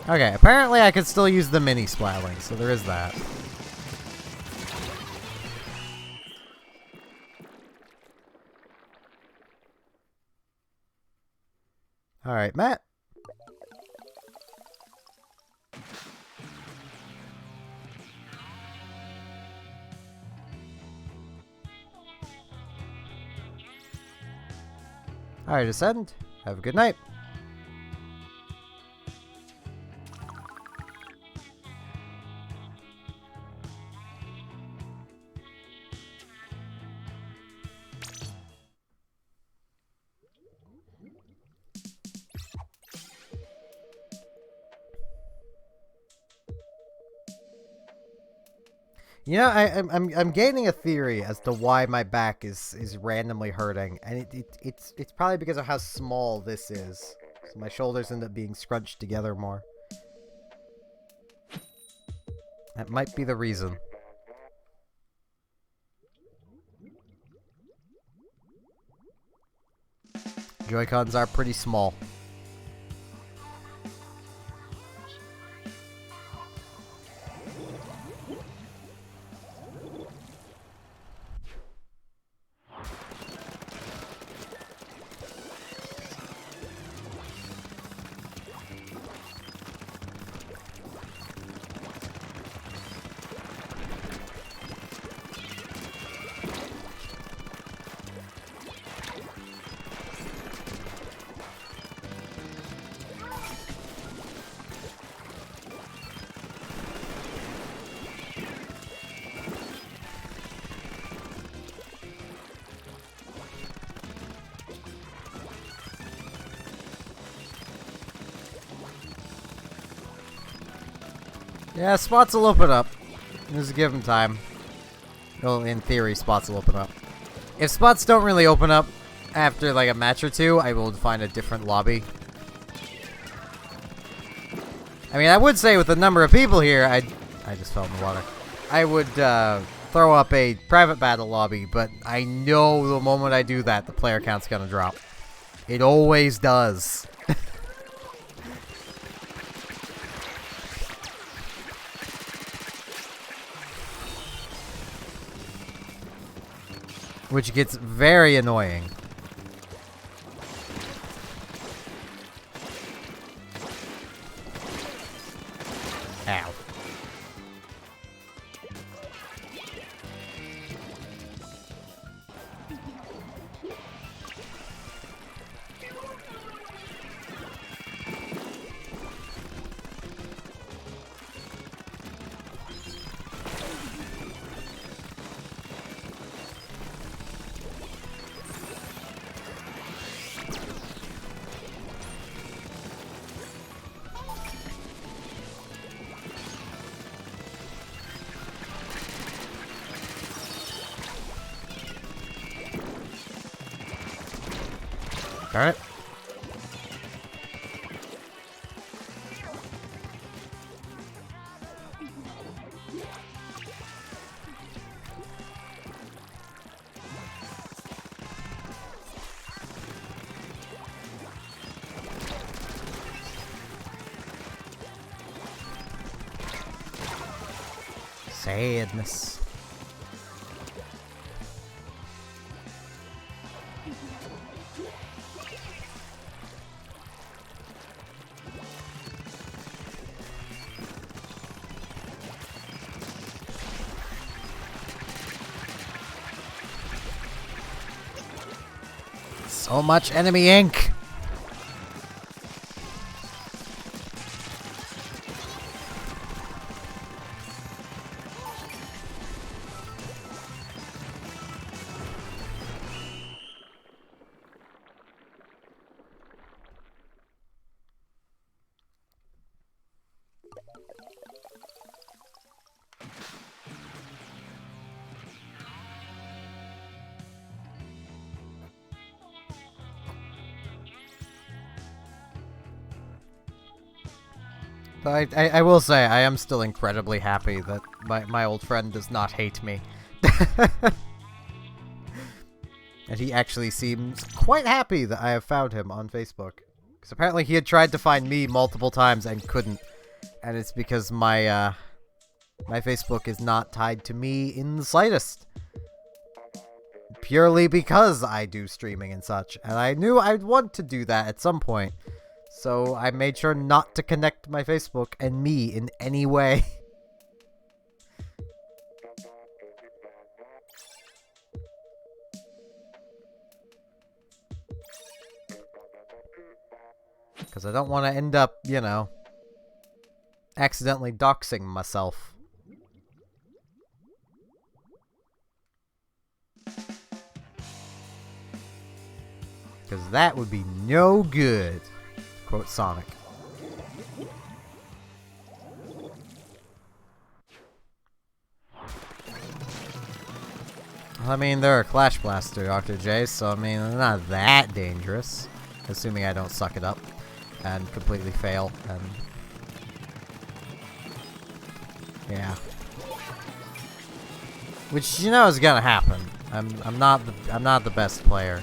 Okay, apparently I could still use the mini Splatling, so there is that. Alright, Matt. Alright, Ascend. Have a good night. You know, I'm gaining a theory as to why my back is randomly hurting, and it's probably because of how small this is. So my shoulders end up being scrunched together more. That might be the reason. Joy-Cons are pretty small. Yeah, spots will open up. Just give them time. Well, in theory, spots will open up. If spots don't really open up after like a match or two, I will find a different lobby. I mean, I would say with the number of people here, I just fell in the water. I would throw up a private battle lobby, but I know the moment I do that, the player count's gonna drop. It always does. Which gets very annoying. Ow. Darn it. Sadness. So much enemy ink! I will say, I am still incredibly happy that my old friend does not hate me. And he actually seems quite happy that I have found him on Facebook. Because apparently he had tried to find me multiple times and couldn't. And it's because my Facebook is not tied to me in the slightest. Purely because I do streaming and such. And I knew I'd want to do that at some point. So I made sure not to connect my Facebook and me in any way. Because I don't want to end up, you know, accidentally doxing myself. Because that would be no good. Quote Sonic. I mean, they're a Clash Blaster, Dr. J, so I mean, they're not that dangerous. Assuming I don't suck it up and completely fail, and yeah. Which you know is gonna happen. I'm not the best player.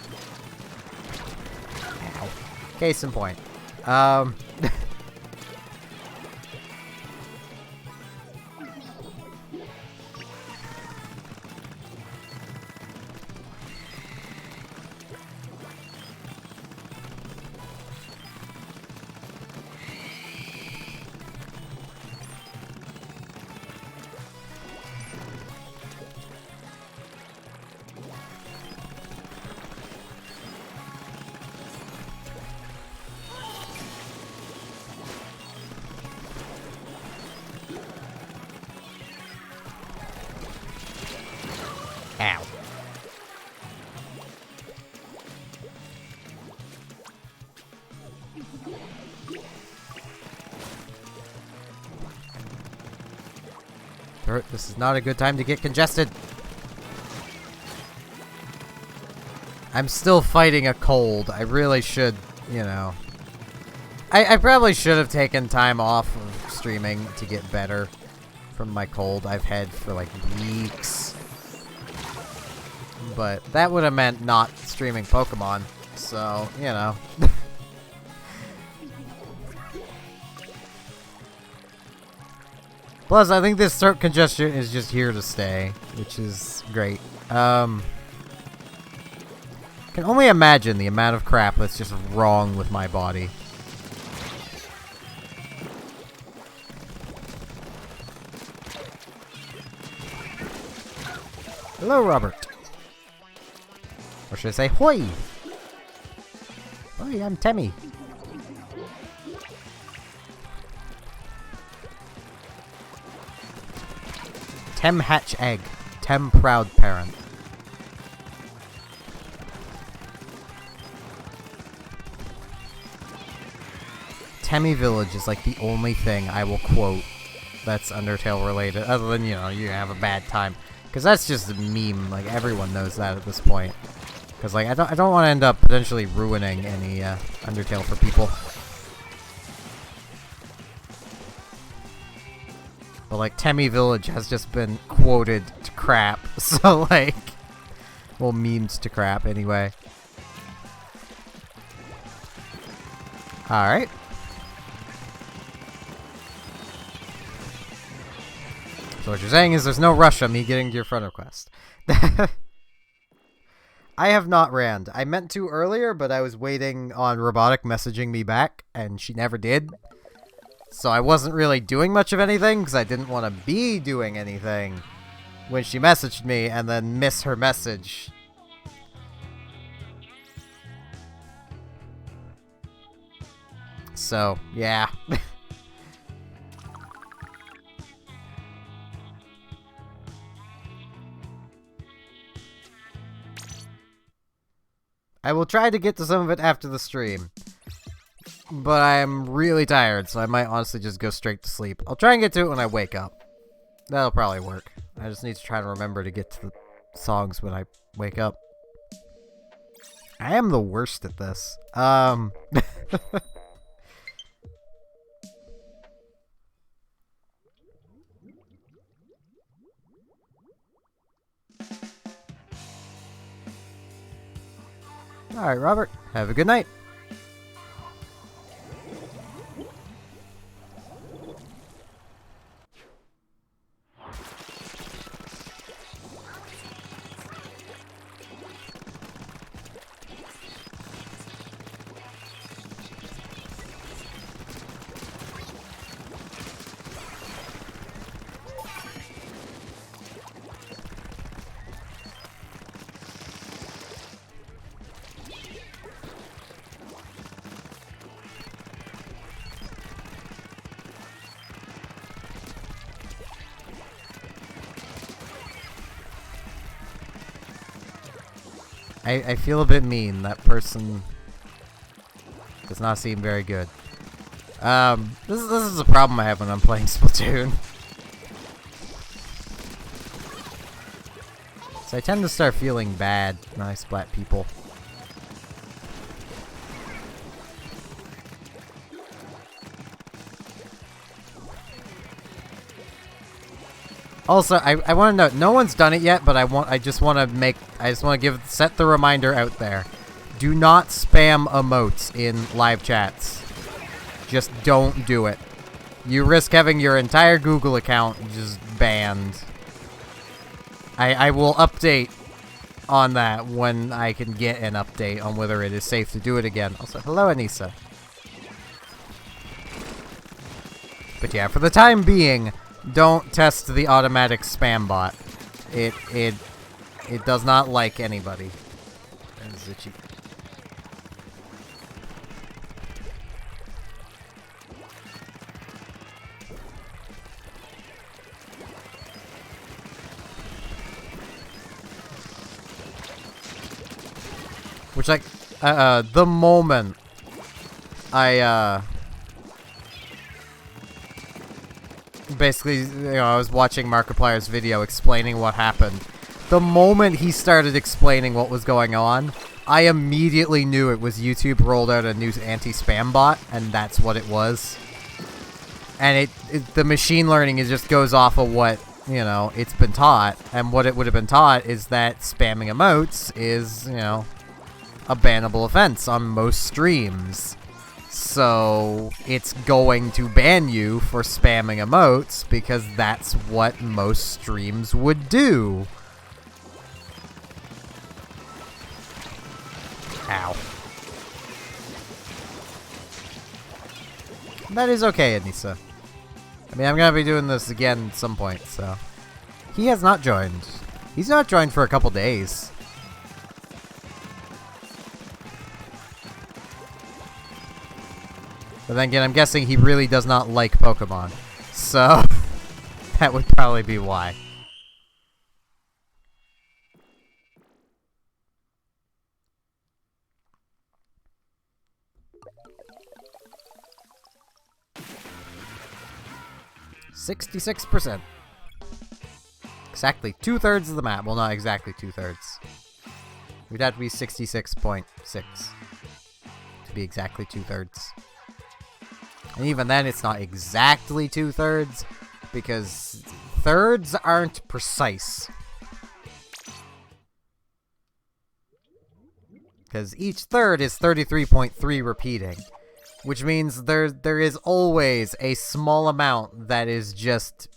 Ow. Case in point. Ow. This is not a good time to get congested. I'm still fighting a cold. I really should, you know. I probably should have taken time off of streaming to get better from my cold I've had for like weeks. But that would have meant not streaming Pokemon, so, you know. Plus, I think this throat congestion is just here to stay, which is great. Can only imagine the amount of crap that's just wrong with my body. Hello, Robert. Or should I say, hoi! Hoi, I'm Temmie. Tem hatch egg. Tem proud parent. Temmie Village is like the only thing I will quote that's Undertale related, other than, you know, you have a bad time. Because that's just a meme, like everyone knows that at this point. Because like I don't want to end up potentially ruining any Undertale for people. But like Temmie Village has just been quoted to crap, so like, well, memed to crap anyway. Alright. So what you're saying is there's no rush on me getting to your friend request. I have not ran. I meant to earlier, but I was waiting on Robotic messaging me back, and she never did. So I wasn't really doing much of anything, because I didn't want to be doing anything when she messaged me and then miss her message. So, yeah. I will try to get to some of it after the stream. But I'm really tired, so I might honestly just go straight to sleep. I'll try and get to it when I wake up. That'll probably work. I just need to try to remember to get to the songs when I wake up. I am the worst at this. Alright, Robert. Have a good night. I feel a bit mean. That person does not seem very good. This is a problem I have when I'm playing Splatoon. So I tend to start feeling bad when I splat people. Also, I want to note, no one's done it yet, but I just want to set the reminder out there. Do not spam emotes in live chats. Just don't do it. You risk having your entire Google account just banned. I will update on that when I can get an update on whether it is safe to do it again. Also, hello, Anissa. But yeah, for the time being, don't test the automatic spam bot. It does not like anybody. That's itchy. Which, like, the moment basically, you know, I was watching Markiplier's video explaining what happened. The moment he started explaining what was going on, I immediately knew it was YouTube rolled out a new anti-spam bot, and that's what it was. And the machine learning just goes off of what, you know, it's been taught, and what it would have been taught is that spamming emotes is, you know, a bannable offense on most streams. So it's going to ban you for spamming emotes because that's what most streams would do. Ow. That is okay, Anissa. I mean, I'm gonna be doing this again at some point, so. He has not joined. He's not joined for a couple days. But then again, I'm guessing he really does not like Pokemon. So, that would probably be why. %66%. Exactly 2/3 of the map. Well, not exactly 2/3. We'd have to be 66.6 to be exactly 2/3. And even then, it's not exactly 2/3 because thirds aren't precise. Because each third is 33.3 repeating, which means there is always a small amount that is just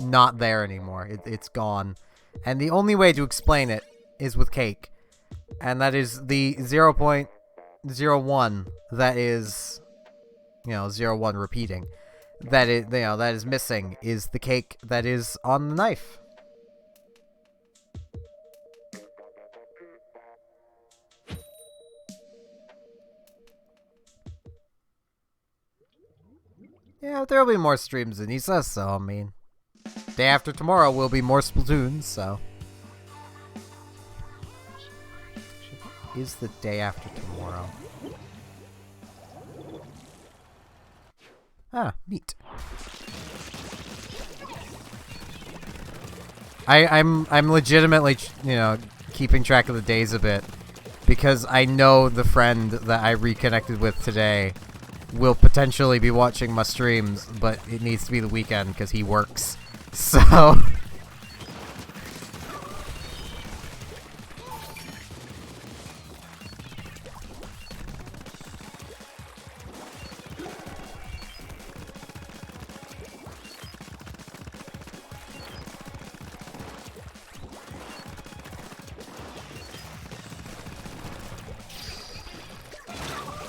not there anymore. It's gone. And the only way to explain it is with cake. And that is the 0.01 that is, 01 repeating. That is, that is missing is the cake that is on the knife. Yeah, there'll be more streams, and he says so. I mean, day after tomorrow will be more Splatoon, so. Is the day after tomorrow? Ah, neat. I'm legitimately, keeping track of the days a bit, because I know the friend that I reconnected with today will potentially be watching my streams, but it needs to be the weekend because he works. So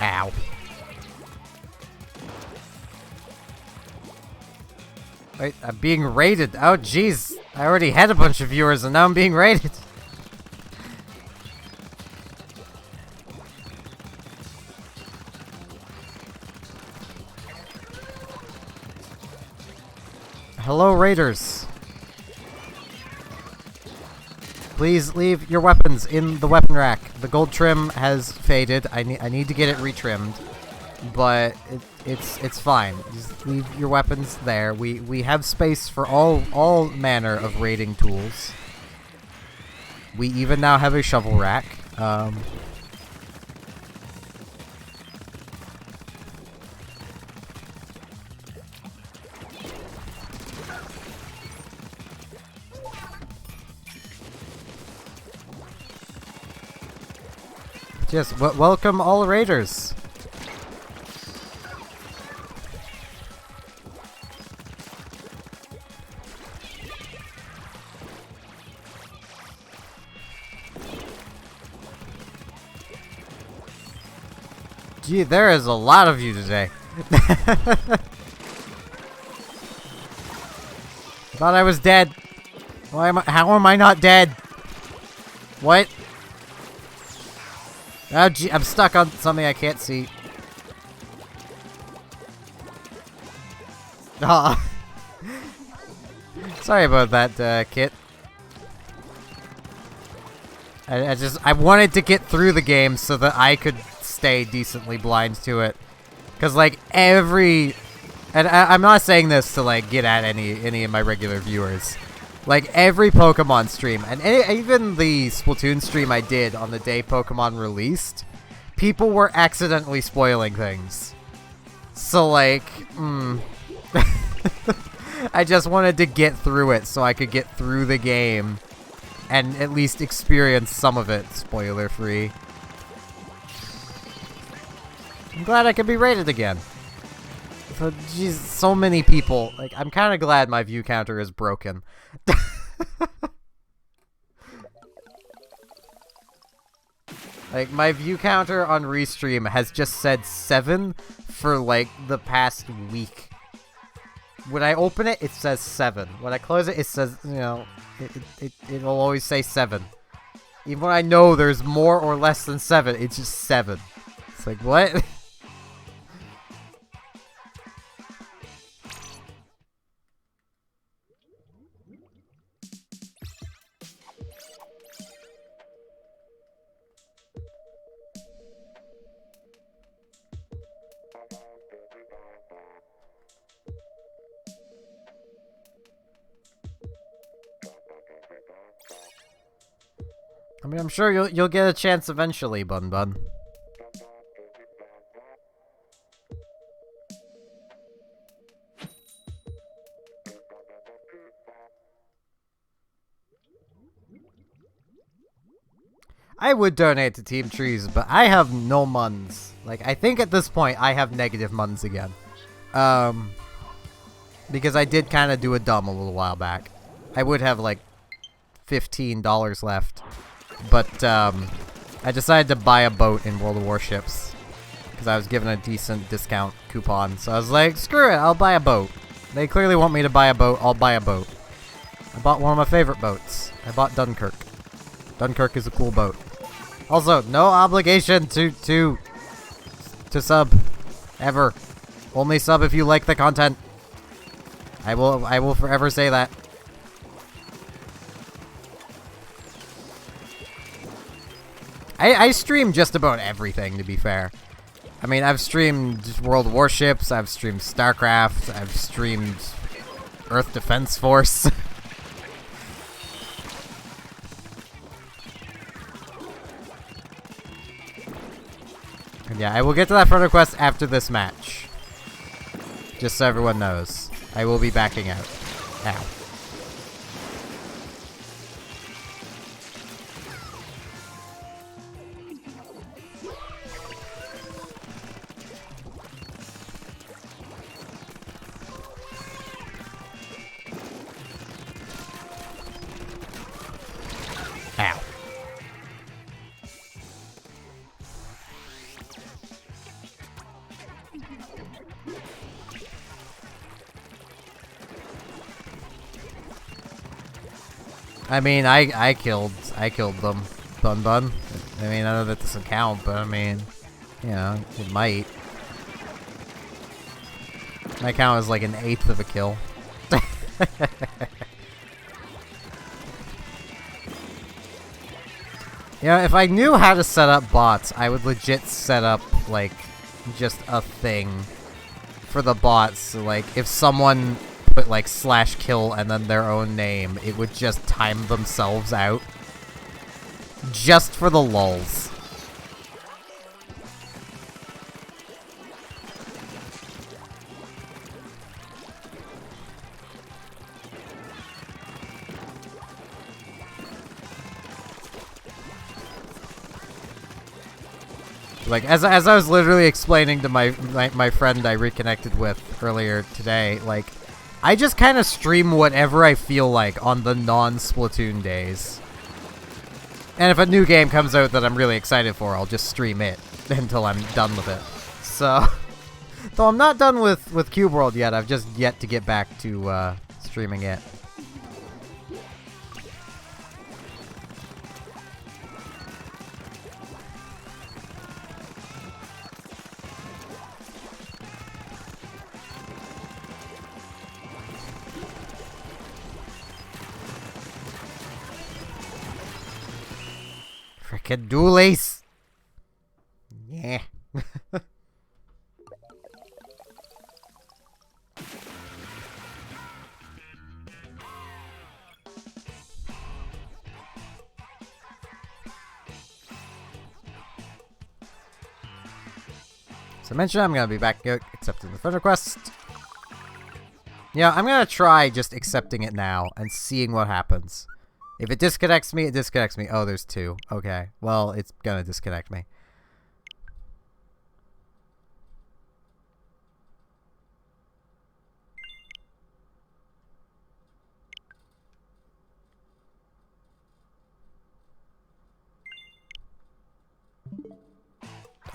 ow. Wait, I'm being raided. Oh, jeez. I already had a bunch of viewers, and now I'm being raided. Hello, raiders. Please leave your weapons in the weapon rack. The gold trim has faded. I need to get it retrimmed. But it's fine. Just leave your weapons there. We have space for all manner of raiding tools. We even now have a shovel rack. Yes, welcome all raiders. Gee, there is a lot of you today. Thought I was dead. How am I not dead? What? Oh, gee, I'm stuck on something I can't see. Aw. Sorry about that, Kit. I wanted to get through the game so that I could stay decently blind to it. Cause like and I'm not saying this to like get at any of my regular viewers. Like every Pokemon stream, and even the Splatoon stream I did on the day Pokemon released, people were accidentally spoiling things. So like, I just wanted to get through it so I could get through the game and at least experience some of it spoiler free. I'm glad I could be rated again. So, geez, so many people. Like, I'm kind of glad my view counter is broken. Like, my view counter on Restream has just said 7 for, like, the past week. When I open it, it says 7. When I close it, it says, it'll always say 7. Even when I know there's more or less than 7, it's just 7. It's like, what? I mean, I'm sure you'll get a chance eventually, Bun Bun. I would donate to Team Trees, but I have no muns. Like, I think at this point I have negative muns again. Because I did kind of do a dumb a little while back. I would have like $15 left. But I decided to buy a boat in World of Warships. Because I was given a decent discount coupon. So I was like, screw it, I'll buy a boat. They clearly want me to buy a boat, I'll buy a boat. I bought one of my favorite boats. I bought Dunkirk. Dunkirk is a cool boat. Also, no obligation to sub. Ever. Only sub if you like the content. I will forever say that. I stream just about everything, to be fair. I mean, I've streamed World of Warships, I've streamed StarCraft, I've streamed Earth Defense Force. And yeah, I will get to that friend request after this match. Just so everyone knows. I will be backing out. Ow. Ow. I mean, I killed them. Bun Bun. I mean, I know that doesn't count, but I mean, you know, it might. My count is like 1/8 of a kill. You know, if I knew how to set up bots, I would legit set up, like, just a thing for the bots. So, like, if someone put, like, /kill and then their own name, it would just time themselves out. Just for the lulz. Like, as I was literally explaining to my friend I reconnected with earlier today, like, I just kind of stream whatever I feel like on the non-Splatoon days. And if a new game comes out that I'm really excited for, I'll just stream it until I'm done with it. So, though I'm not done with Cube World yet, I've just yet to get back to streaming it. Frickin' dualies! Yeah. So I mentioned I'm gonna be back accepting the friend request. Yeah, I'm gonna try just accepting it now and seeing what happens. If it disconnects me, it disconnects me. Oh, there's 2. Okay. Well, it's gonna disconnect me.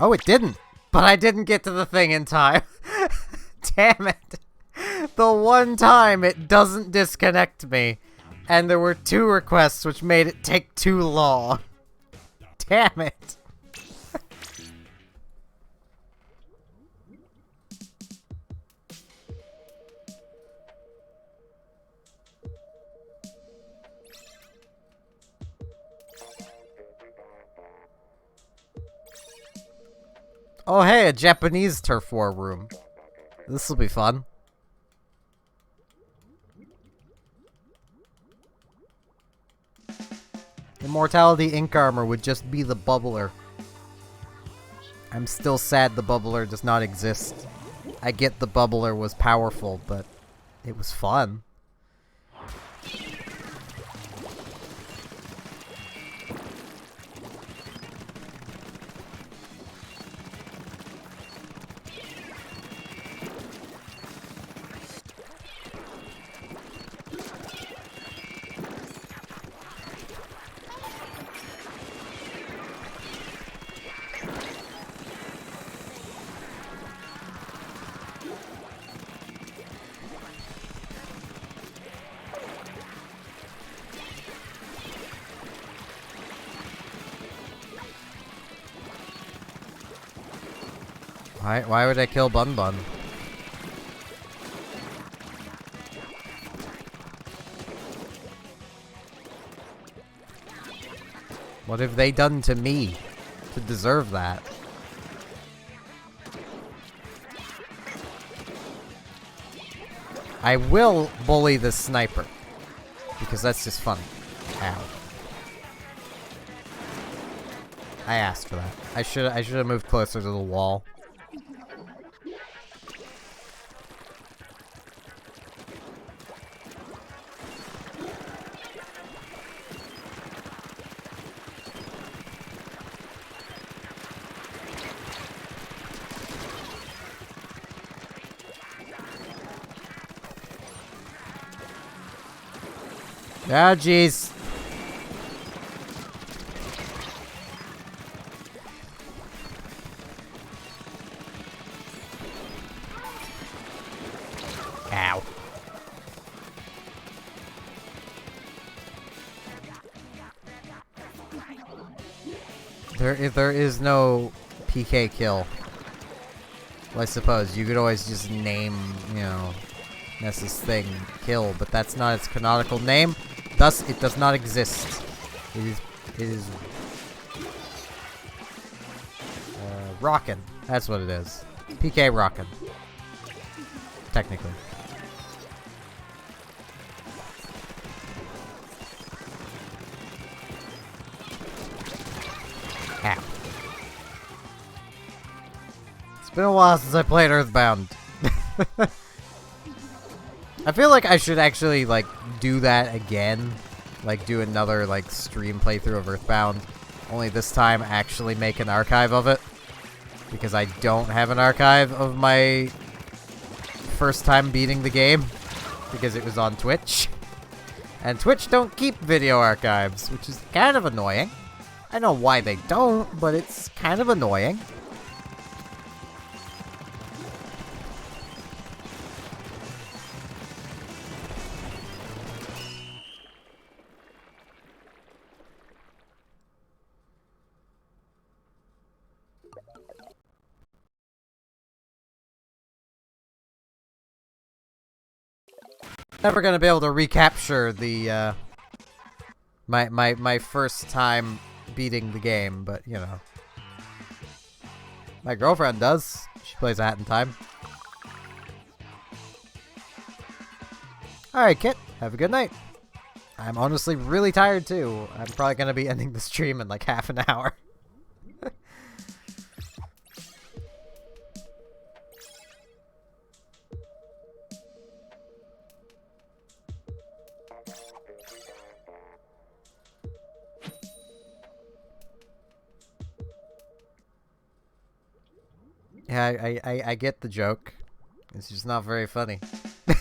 Oh, it didn't! But I didn't get to the thing in time. Damn it. The one time it doesn't disconnect me. And there were 2 requests, which made it take too long. Damn it. Oh hey, a Japanese turf war room. This'll be fun. Immortality Ink Armor would just be the bubbler. I'm still sad the bubbler does not exist. I get the bubbler was powerful, but it was fun. Why would I kill Bun Bun? What have they done to me to deserve that? I will bully the sniper. Because that's just funny. Ow. I asked for that. I should have moved closer to the wall. Oh, jeez. Ow. There is no PK kill. Well, I suppose you could always just name, you know, Ness's thing kill, but that's not its canonical name. Thus, it does not exist. It is rockin'. That's what it is. PK rockin'. Technically. Ow. It's been a while since I played Earthbound. I feel like I should actually, like, do that again. Like, do another, like, stream playthrough of Earthbound. Only this time actually make an archive of it. Because I don't have an archive of my first time beating the game. Because it was on Twitch. And Twitch don't keep video archives, which is kind of annoying. I know why they don't, but it's kind of annoying. Never gonna be able to recapture the, my first time beating the game, but, you know. My girlfriend does. She plays Hat in Time. Alright, Kit. Have a good night. I'm honestly really tired, too. I'm probably gonna be ending the stream in, like, half an hour. Yeah, I get the joke. It's just not very funny. I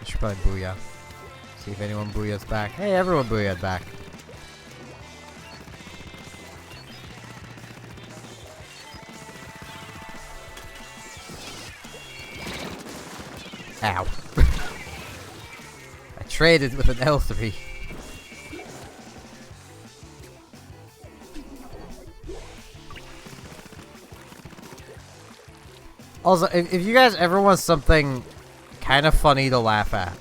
should probably booyah. See if anyone booyahs back. Hey, everyone booyah'd back. Ow. I traded with an L3. Also, if you guys ever want something kind of funny to laugh at,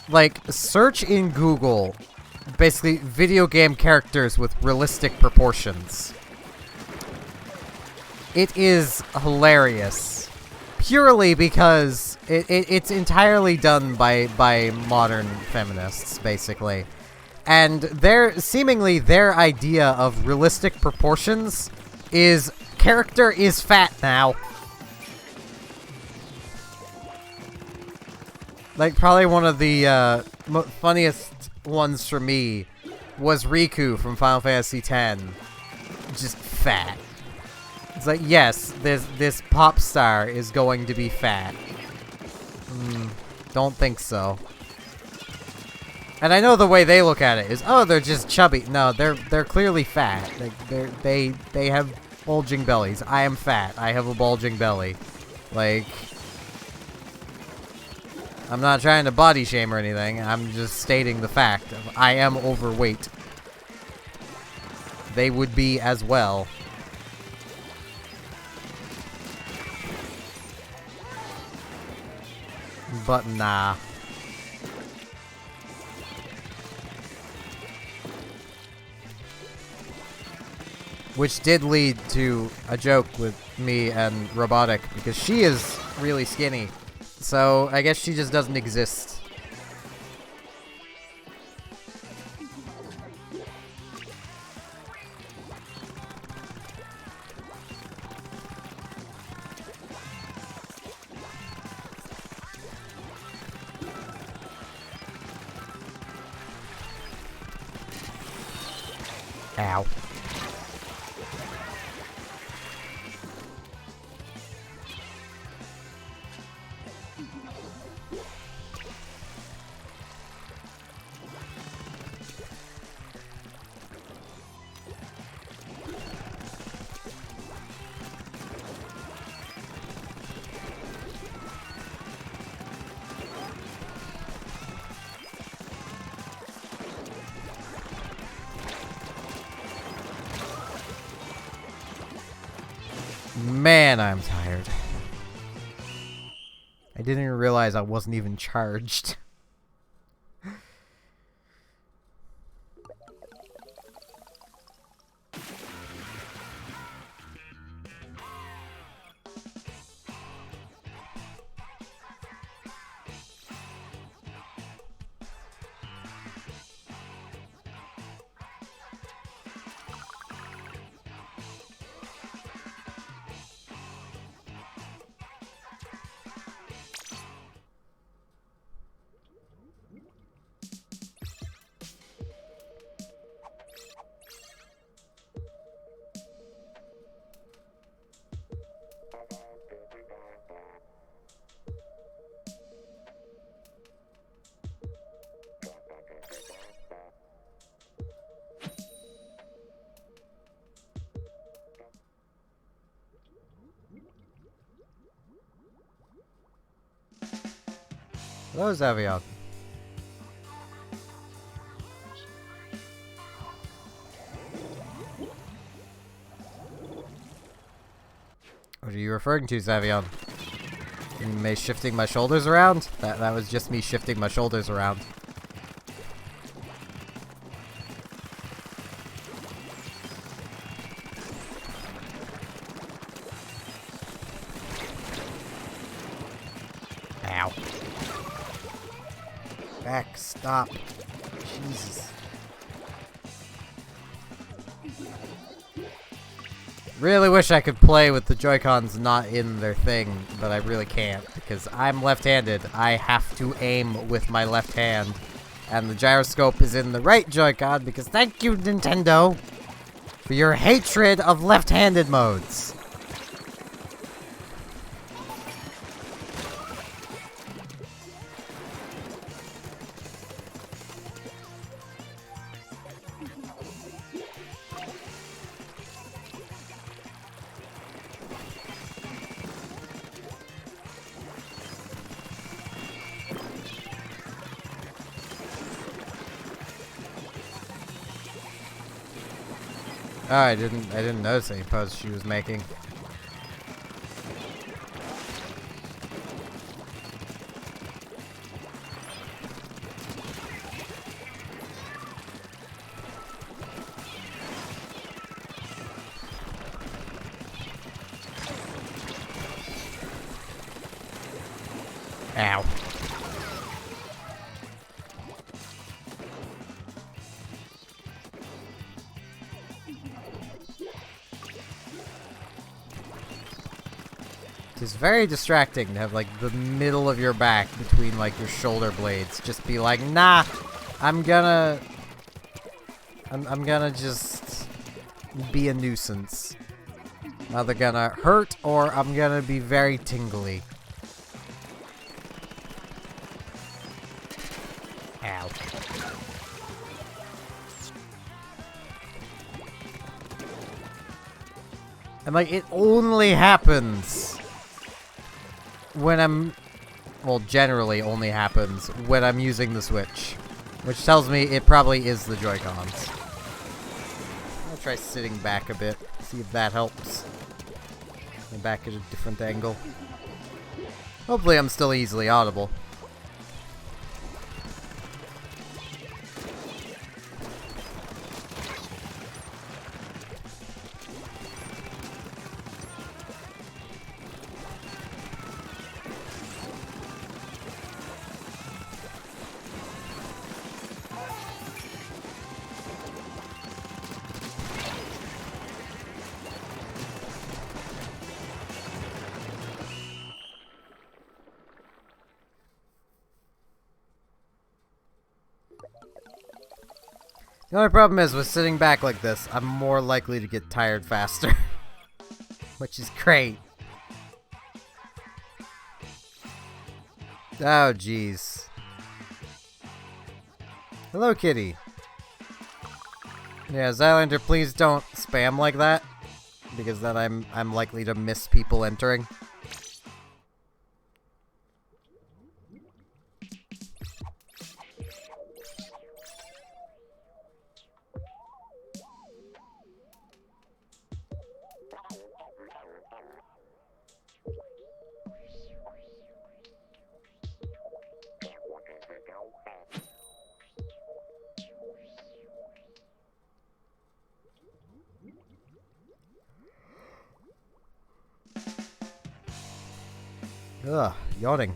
like, search in Google, basically, video game characters with realistic proportions. It is hilarious. Purely because it's entirely done by modern feminists, basically. And seemingly their idea of realistic proportions is character is fat now. Like, probably one of the funniest ones for me was Riku from Final Fantasy X. Just fat. It's like, yes, this pop star is going to be fat. Don't think so. And I know the way they look at it is, oh, they're just chubby. No, they're clearly fat. They have bulging bellies. I am fat. I have a bulging belly. Like, I'm not trying to body shame or anything. I'm just stating the fact of I am overweight. They would be as well. But nah. Which did lead to a joke with me and Robotic, because she is really skinny. So I guess she just doesn't exist. Ow. Man, I'm tired. I didn't even realize I wasn't even charged. Hello, Xavier. What are you referring to, Xavier? Me shifting my shoulders around? That was just me shifting my shoulders around. Ow. Back, stop. Jesus. Really wish I could play with the Joy-Cons not in their thing, but I really can't, because I'm left-handed. I have to aim with my left hand, and the gyroscope is in the right Joy-Con, because thank you, Nintendo, for your hatred of left-handed modes. Oh, I didn't notice any pose she was making. Ow. It's very distracting to have, like, the middle of your back between, like, your shoulder blades. Just be like, nah, I'm gonna just be a nuisance. Either gonna hurt or I'm gonna be very tingly. Ow. And, like, it only happens when I'm... Well, generally only happens when I'm using the Switch. Which tells me it probably is the Joy-Cons. I'll try sitting back a bit, see if that helps. And back at a different angle. Hopefully I'm still easily audible. The only problem is, with sitting back like this, I'm more likely to get tired faster. Which is great. Oh, jeez. Hello, kitty. Yeah, Zylander, please don't spam like that. Because then I'm likely to miss people entering. Ugh, yawning.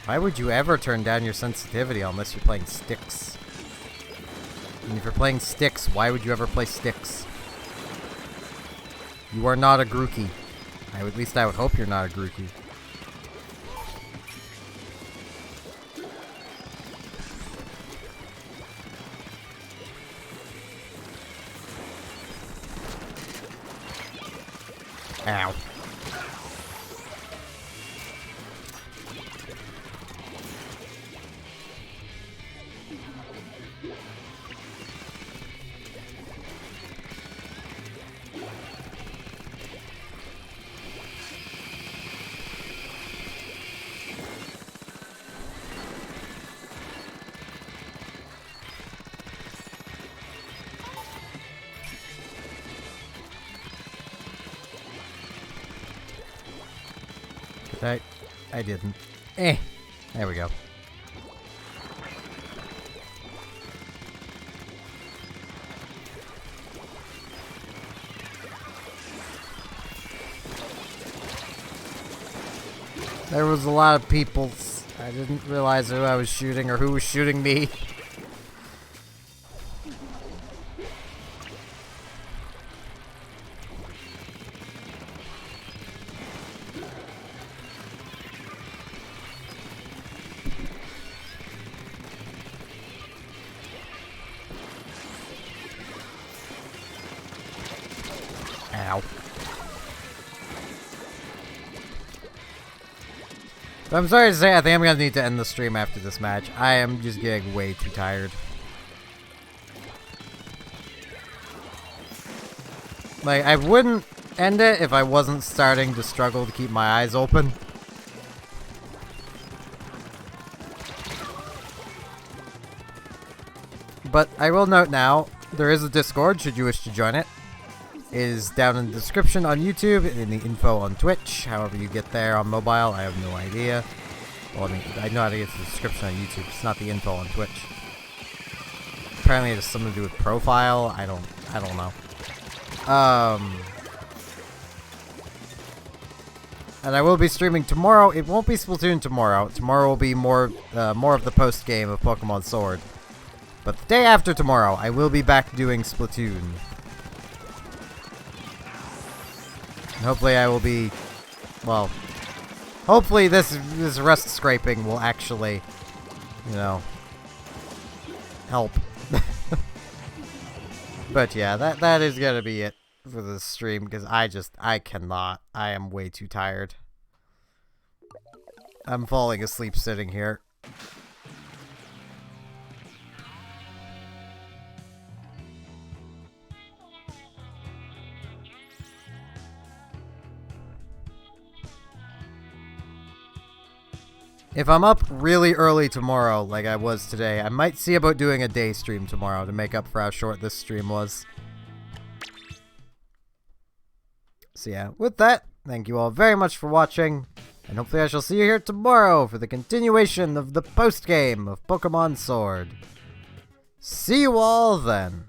Why would you ever turn down your sensitivity unless you're playing sticks? And if you're playing sticks, why would you ever play sticks? You are not a Grookey. At least I would hope you're not a Grookey. Ow. I didn't. Eh. There we go. There was a lot of people. I didn't realize who I was shooting or who was shooting me. Ow. But I'm sorry to say, I think I'm gonna need to end the stream after this match. I am just getting way too tired. Like, I wouldn't end it if I wasn't starting to struggle to keep my eyes open. But I will note now, there is a Discord should you wish to join it. It is down in the description on YouTube, in the info on Twitch. However you get there on mobile, I have no idea. Well, I mean, I know how to get to the description on YouTube. It's not the info on Twitch. Apparently it has something to do with profile. I don't know. And I will be streaming tomorrow. It won't be Splatoon tomorrow. Tomorrow will be more of the post game of Pokemon Sword. But the day after tomorrow, I will be back doing Splatoon. And hopefully I will be, well, hopefully this rust scraping will actually, you know, help. But yeah, that is gonna be it for this stream because I cannot. I am way too tired. I'm falling asleep sitting here. If I'm up really early tomorrow, like I was today, I might see about doing a day stream tomorrow to make up for how short this stream was. So yeah, with that, thank you all very much for watching, and hopefully I shall see you here tomorrow for the continuation of the post-game of Pokemon Sword. See you all then.